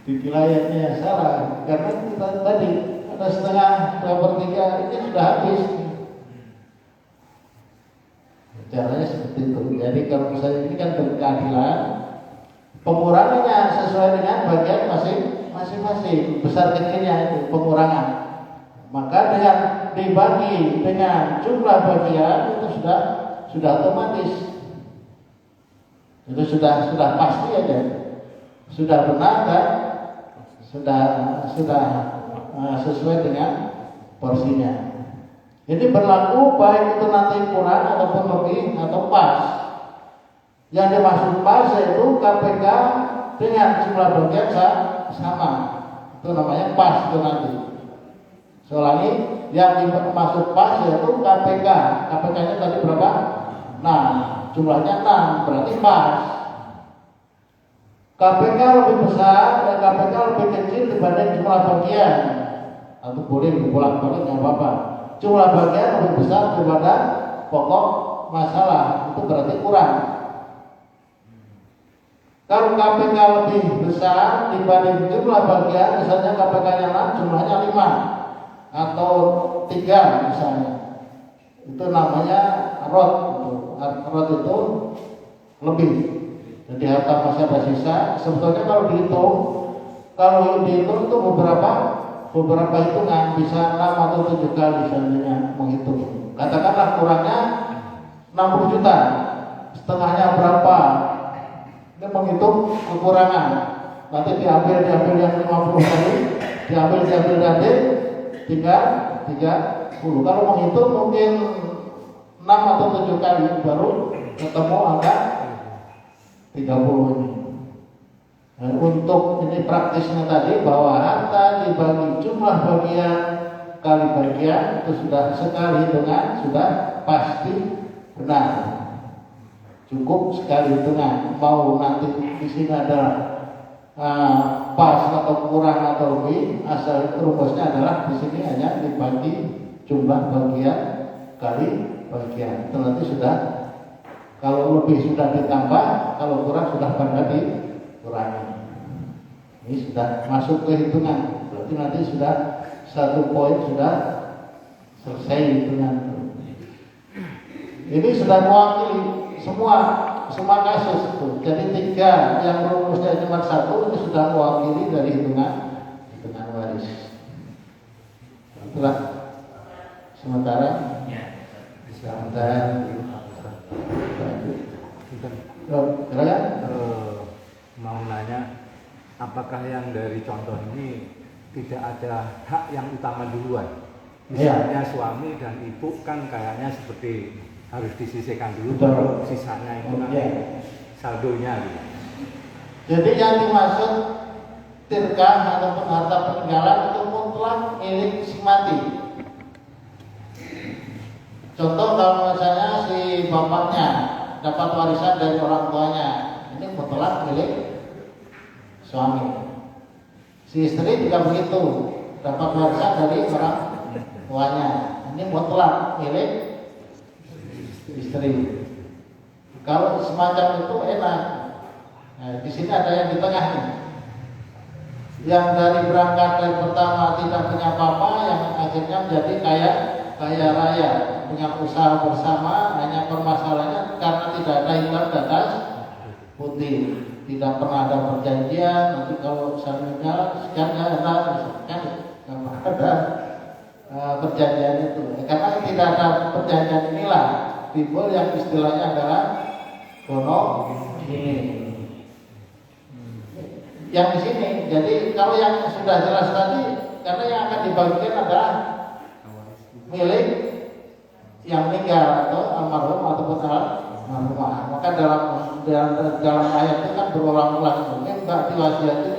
S1: Di wilayahnya salah, karena kita tadi ada setengah 2/3 ini sudah habis. Caranya seperti itu. Jadi kalau misalnya ini kan keadilan, pengurangannya sesuai dengan bagian masing-masing, besar kecilnya itu pengurangan. Maka dengan dibagi dengan jumlah bagian itu sudah otomatis, itu sudah pasti aja, sudah benar dan sudah sesuai dengan porsinya. Jadi berlaku baik itu nanti kurang ataupun lebih atau pas. Yang dimaksud pas yaitu KPK dengan jumlah bagian sama. Itu namanya pas itu nanti. Soalnya yang dimaksud pas yaitu KPK. KPK-nya tadi berapa? 6. Jumlahnya 6 berarti pas. KPK lebih besar dan KPK lebih kecil dibanding jumlah bagian. Atau boleh dibolak-balik nggak apa-apa. Jumlah bagian lebih besar daripada pokok masalah, itu berarti kurang. Kalau KPK lebih besar dibanding jumlah bagian, misalnya KPK-nya 6, jumlahnya 5 atau 3 misalnya, itu namanya rot. Rot itu lebih. Jadi harta masih ada sisa. Sebetulnya kalau dihitung itu beberapa hitungan, bisa 6 atau 7 kali seandainya menghitung. Katakanlah kurangnya 60 juta, setengahnya berapa? Ini menghitung kekurangan. Nanti diambil yang 50 kali, diambil 30. Kalau menghitung mungkin 6 atau 7 kali baru ketemu angka 30 ini. Dan untuk ini praktisnya tadi bahwa harta dibagi jumlah bagian kali bagian itu sudah sekali hitungan, sudah pasti benar, cukup sekali hitungan. Mau nanti di sini adalah pas atau kurang atau lebih, asal rumusnya adalah di sini hanya dibagi jumlah bagian kali bagian. Itu nanti sudah, kalau lebih sudah ditambah, kalau kurang sudah pada dikurangi. Ini sudah masuk ke hitungan, berarti nanti sudah 1 poin sudah selesai hitungan. Ini sudah mewakili semua kasus itu. Jadi 3 yang rumusnya cuma 1 ini sudah mewakili dari hitungan waris. Itulah sementara.
S5: Mau nanya, apakah yang dari contoh ini tidak ada hak yang utama duluan? Misalnya suami dan ibu kan kayaknya seperti harus disisihkan dulu, baru sisanya itu nanti saldonya gitu.
S1: Jadi yang dimaksud tirkah ataupun harta peninggalan itu mutlak milik si mati. Contoh kalau misalnya si bapaknya dapat warisan dari orang tuanya, ini mutlak milik suami. Si istri juga begitu, dapat warisan dari orang tuanya, ini mutlak milik istri. Kalau semacam itu enak. Nah, di sini ada yang di tengah nih. Yang dari berangkat dari pertama tidak punya apa-apa, yang akhirnya menjadi kaya raya dengan usaha bersama, hanya permasalahannya karena tidak ada hitam di atas putih, tidak pernah ada perjanjian. Nanti kalau saya meninggal sekian ada perjanjian itu. Karena tidak ada perjanjian inilah timbul yang istilahnya adalah bono ini. Yang di sini, jadi kalau yang sudah jelas tadi, karena yang akan dibagikan adalah milik yang meninggal atau almarhum ataupun almarhumah. Maka dalam ayat itu kan berulang-ulang, mungkin mbak diwasiati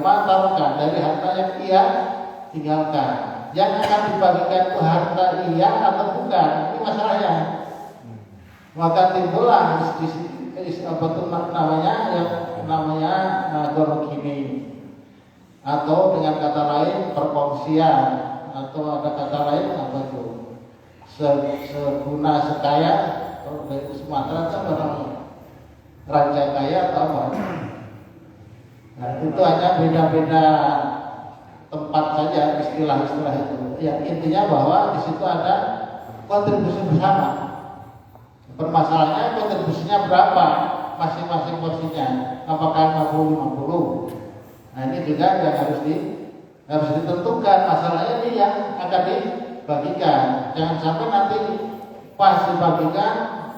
S1: matarokan dari harta yang ia tinggalkan. Yang akan dibagikan itu harta ia atau bukan, ini masalahnya. Maka timbullah apa tuh namanya yang namanya gonogini, atau dengan kata lain perkongsian, atau ada kata lain apa tuh seguna sekaya. Kalau dari Sumatera kan orang raja kaya atau apa. Nah, itu hanya beda-beda tempat saja istilah-istilah itu. Ya, intinya bahwa di situ ada kontribusi bersama. Permasalahannya kontribusinya berapa masing-masing porsinya, apakah 50-50. Nah, ini juga yang harus ditentukan. Masalahnya ini yang akan dibagikan. Jangan sampai nanti pas dibagikan,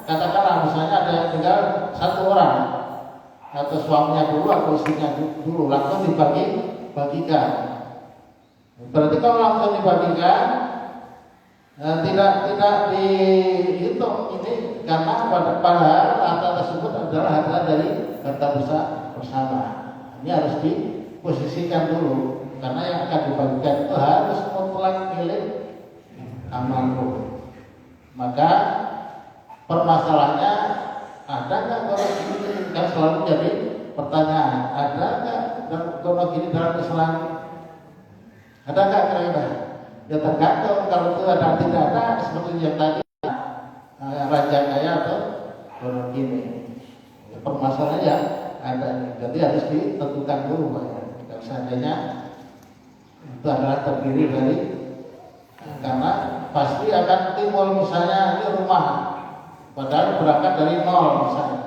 S1: katakanlah misalnya ada yang tinggal satu orang, atau suaminya dulu atau istrinya dulu, langsung dibagikan. Berarti kalau langsung dibagikan, tidak dihitung ini, karena padahal harta tersebut adalah harta dari harta bersama. Ini harus diposisikan dulu, karena yang akan dibagikan itu harus mutlak milik amanah. Maka permasalahannya, ada nggak kalau ini kan selalu jadi pertanyaan, ada nggak kalau gini dalam Islam? Ada nggak kira-kira? Ya tergantung. Kalau itu ada tidak ada, seperti yang tadi raja kaya atau kalau gini. Permasalahannya ya ada, jadi harus ditentukan dulu, Pak. Kalau seandainya itu adalah terdiri dari, karena pasti akan timbul misalnya ini rumah, padahal berangkat dari nol misalnya,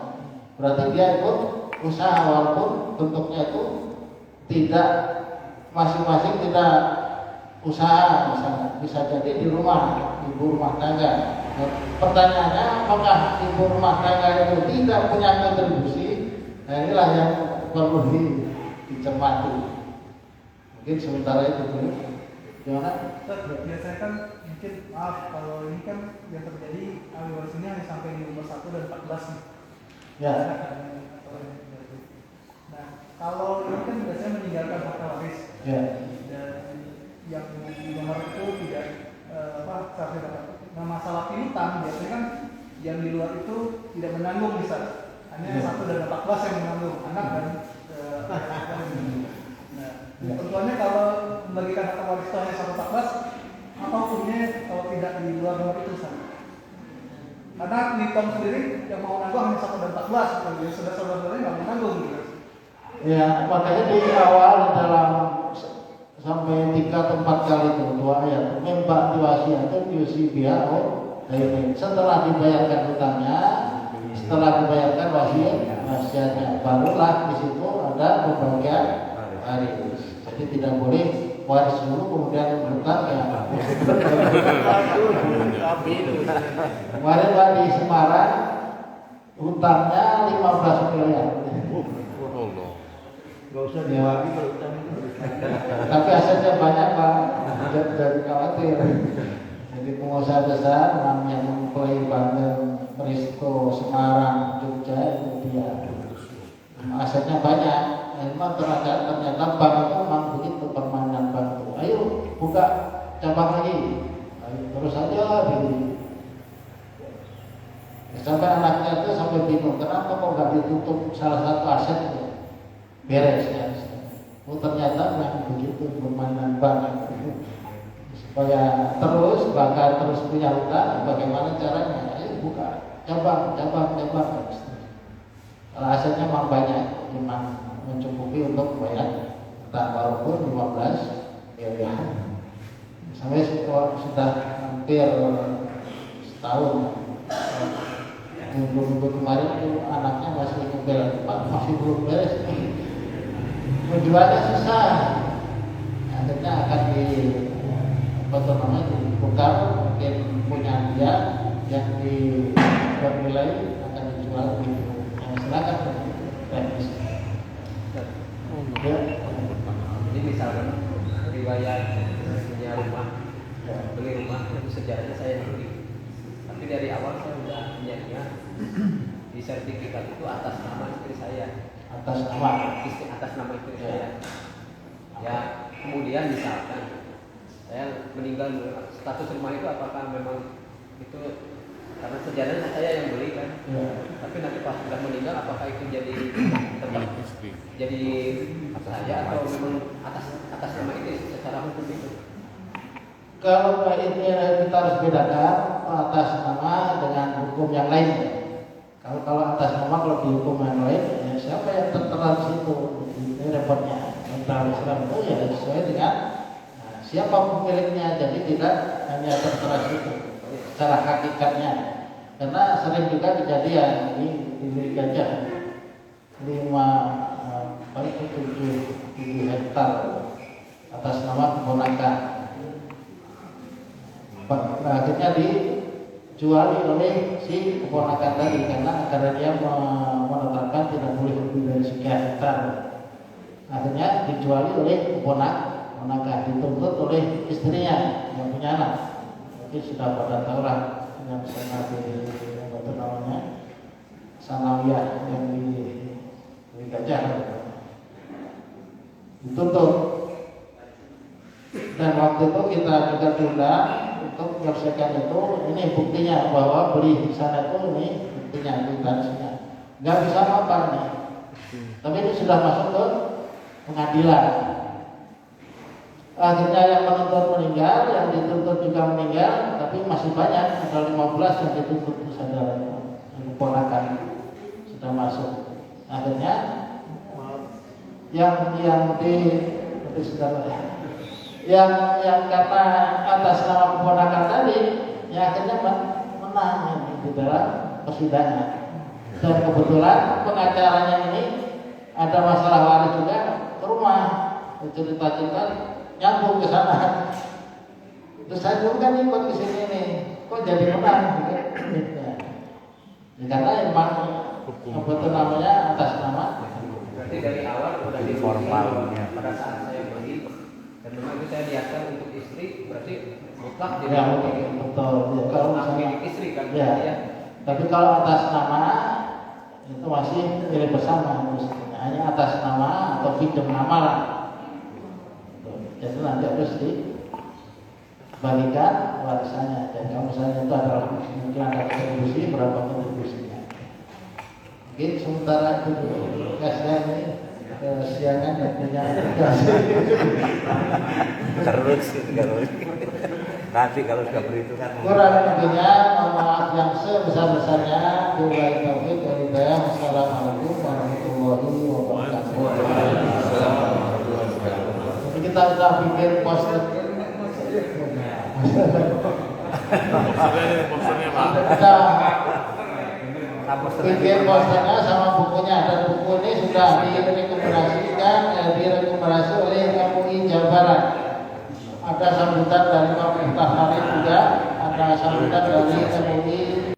S1: berarti dia ikut usaha walaupun bentuknya itu tidak masing-masing tidak usaha, misalnya bisa jadi di rumah ibu rumah tangga. Pertanyaannya, apakah ibu rumah tangga itu tidak punya kontribusi? Nah, inilah yang perlu dicermati. Mungkin sementara itu dulu. Gimana?
S6: Biasanya kan mungkin, maaf kalau ini kan yang terjadi ahli waris ini hanya sampai di umur 1 dan 14 nih.
S1: Ya.
S6: Nah, kalau ini kan biasanya meninggalkan harta waris.
S1: Ya.
S6: Dan yang di nomor itu tidak seharusnya dapat. Nah, masalah piutang biasanya kan yang di luar itu tidak menanggung, bisa hanya 1 dan 14 yang menanggung, anak dan nah, tentunya kalau membagikan harta waris itu hanya 1/14, apa hukumnya kalau tidak di luar nomor itu sana? Karena ngitung sendiri yang mau nanggung hanya 1 dan 14, jadi saudara-saudaranya nggak mau nanggung gitu.
S1: Ya, makanya di awal dalam sampai 3 atau 4 kali itu 2 ayat membak diwasiat itu diusia ini setelah dibayarkan hutangnya, setelah dibayarkan wasiatnya, barulah di situ ada pembagian waris. Jadi tidak boleh waris dulu kemudian berhutang ya. Kemarin Pak di Semarang hutangnya 15 miliar. Gak usah diwagi kalau hutang itu. Tapi asetnya banyak Pak, jadi khawatir. Jadi pengusaha besar yang mengklaim Banten, Presto, Semarang, Jogja itu dia asetnya banyak. Memang ternyata bank itu memang begitu permainan bank itu. Ayo buka cabang lagi, ayo, terus aja gitu. Sampai anaknya itu sampai bingung, kenapa kok nggak ditutup salah satu aset itu? Beres ya. Oh ternyata memang begitu permainan bank supaya terus bahkan terus punya hutang. Bagaimana caranya? Ayo buka cabang. Kalau asetnya memang banyak, memang mencukupi untuk bayar hutang walaupun 15 miliar. Sampai sudah hampir setahun. Minggu kemarin itu anaknya masih ngomel, Pak masih belum beres. Menjualnya susah, akhirnya akan ditukar, mungkin punya dia yang bernilai akan dijual di silakan teknis. Ya.
S7: Jadi misalkan riwayat punya rumah, beli rumah itu sejarahnya saya beli, tapi dari awal saya sudah punya di sertifikat itu atas nama istri saya.
S1: Atas nama
S7: istri saya. Ya, kemudian misalkan saya meninggal, status rumah itu apakah memang itu karena sejarahnya saya yang beli kan.
S1: Ya.
S7: Tapi nanti pas sudah meninggal apakah itu jadi tetap
S3: Istri.
S7: jadi saya atau memang atas nama itu secara hukum itu?
S1: Kalau ini kita harus bedakan atas nama dengan hukum yang lain. Kalau atas nama, kalau di hukum yang lain, ya siapa yang tertera di situ, ini repotnya. Tentang Islam itu ya sesuai dengan siapa pemiliknya, jadi tidak hanya tertera di situ secara hakikatnya. Karena sering juga kejadian di Gajah 7 hektar atas nama keponakan. Akhirnya dijual oleh si keponakan tadi karena dia menetapkan tidak boleh lebih dari sekian hektar. Akhirnya dijual oleh keponakan, dituntut oleh istrinya yang punya anak. Mungkin sudah pada tahu lah yang sana di apa namanya Sanawiyah yang di Gajah dituntut. Dan waktu itu kita juga diundang untuk menyelesaikan itu. Ini buktinya bahwa beli di sana itu, ini buktinya, kwitansinya. Nggak bisa apa nih. Tapi ini sudah masuk ke pengadilan. Akhirnya yang menuntut meninggal, yang dituntut juga meninggal, tapi masih banyak, ada 15 yang dituntut di sana, yang keponakan sudah masuk. Akhirnya yang yang karena atas nama keponakan tadi, ya akhirnya menang di dalam persidangan. Dan kebetulan pengacaranya ini ada masalah waris juga ke rumah, cerita-cerita nyambung ke sana. Terus saya dulu kan ikut ke sini nih, kok jadi menang? Ya, karena emang apa itu namanya atas nama.
S7: Berarti dari awal sudah
S5: Formalnya.
S7: pada saat saya beli dan memang itu saya niatkan untuk istri, berarti mutlak
S1: Ya,
S7: jadi
S1: betul. Ya, kalau misalnya,
S7: milik istri kan?
S1: ya. Tapi kalau atas nama itu masih milik bersama, hanya atas nama atau pinjam nama lah. Jadi nanti harus dibagikan warisannya. Dan kalau misalnya itu adalah mungkin ada kontribusi, berapa kontribusinya? Mungkin sementara itu dulu. Kasihan ini kesiangan dan punya tugas.
S5: Terus nanti kalau sudah berhitungan
S1: Kurang lebihnya mohon maaf yang sebesar-besarnya. Billahi taufiq wal hidayah. Wassalamualaikum warahmatullahi wabarakatuh. Jadi kita sudah bikin poster.
S3: Posternya Pak.
S1: Kita bikin posternya sama bukunya, dan buku ini sudah direkomendasi oleh MUI Jawa Barat. Ada sambutan dari Pak Muhtahari juga, ada sambutan dari MUI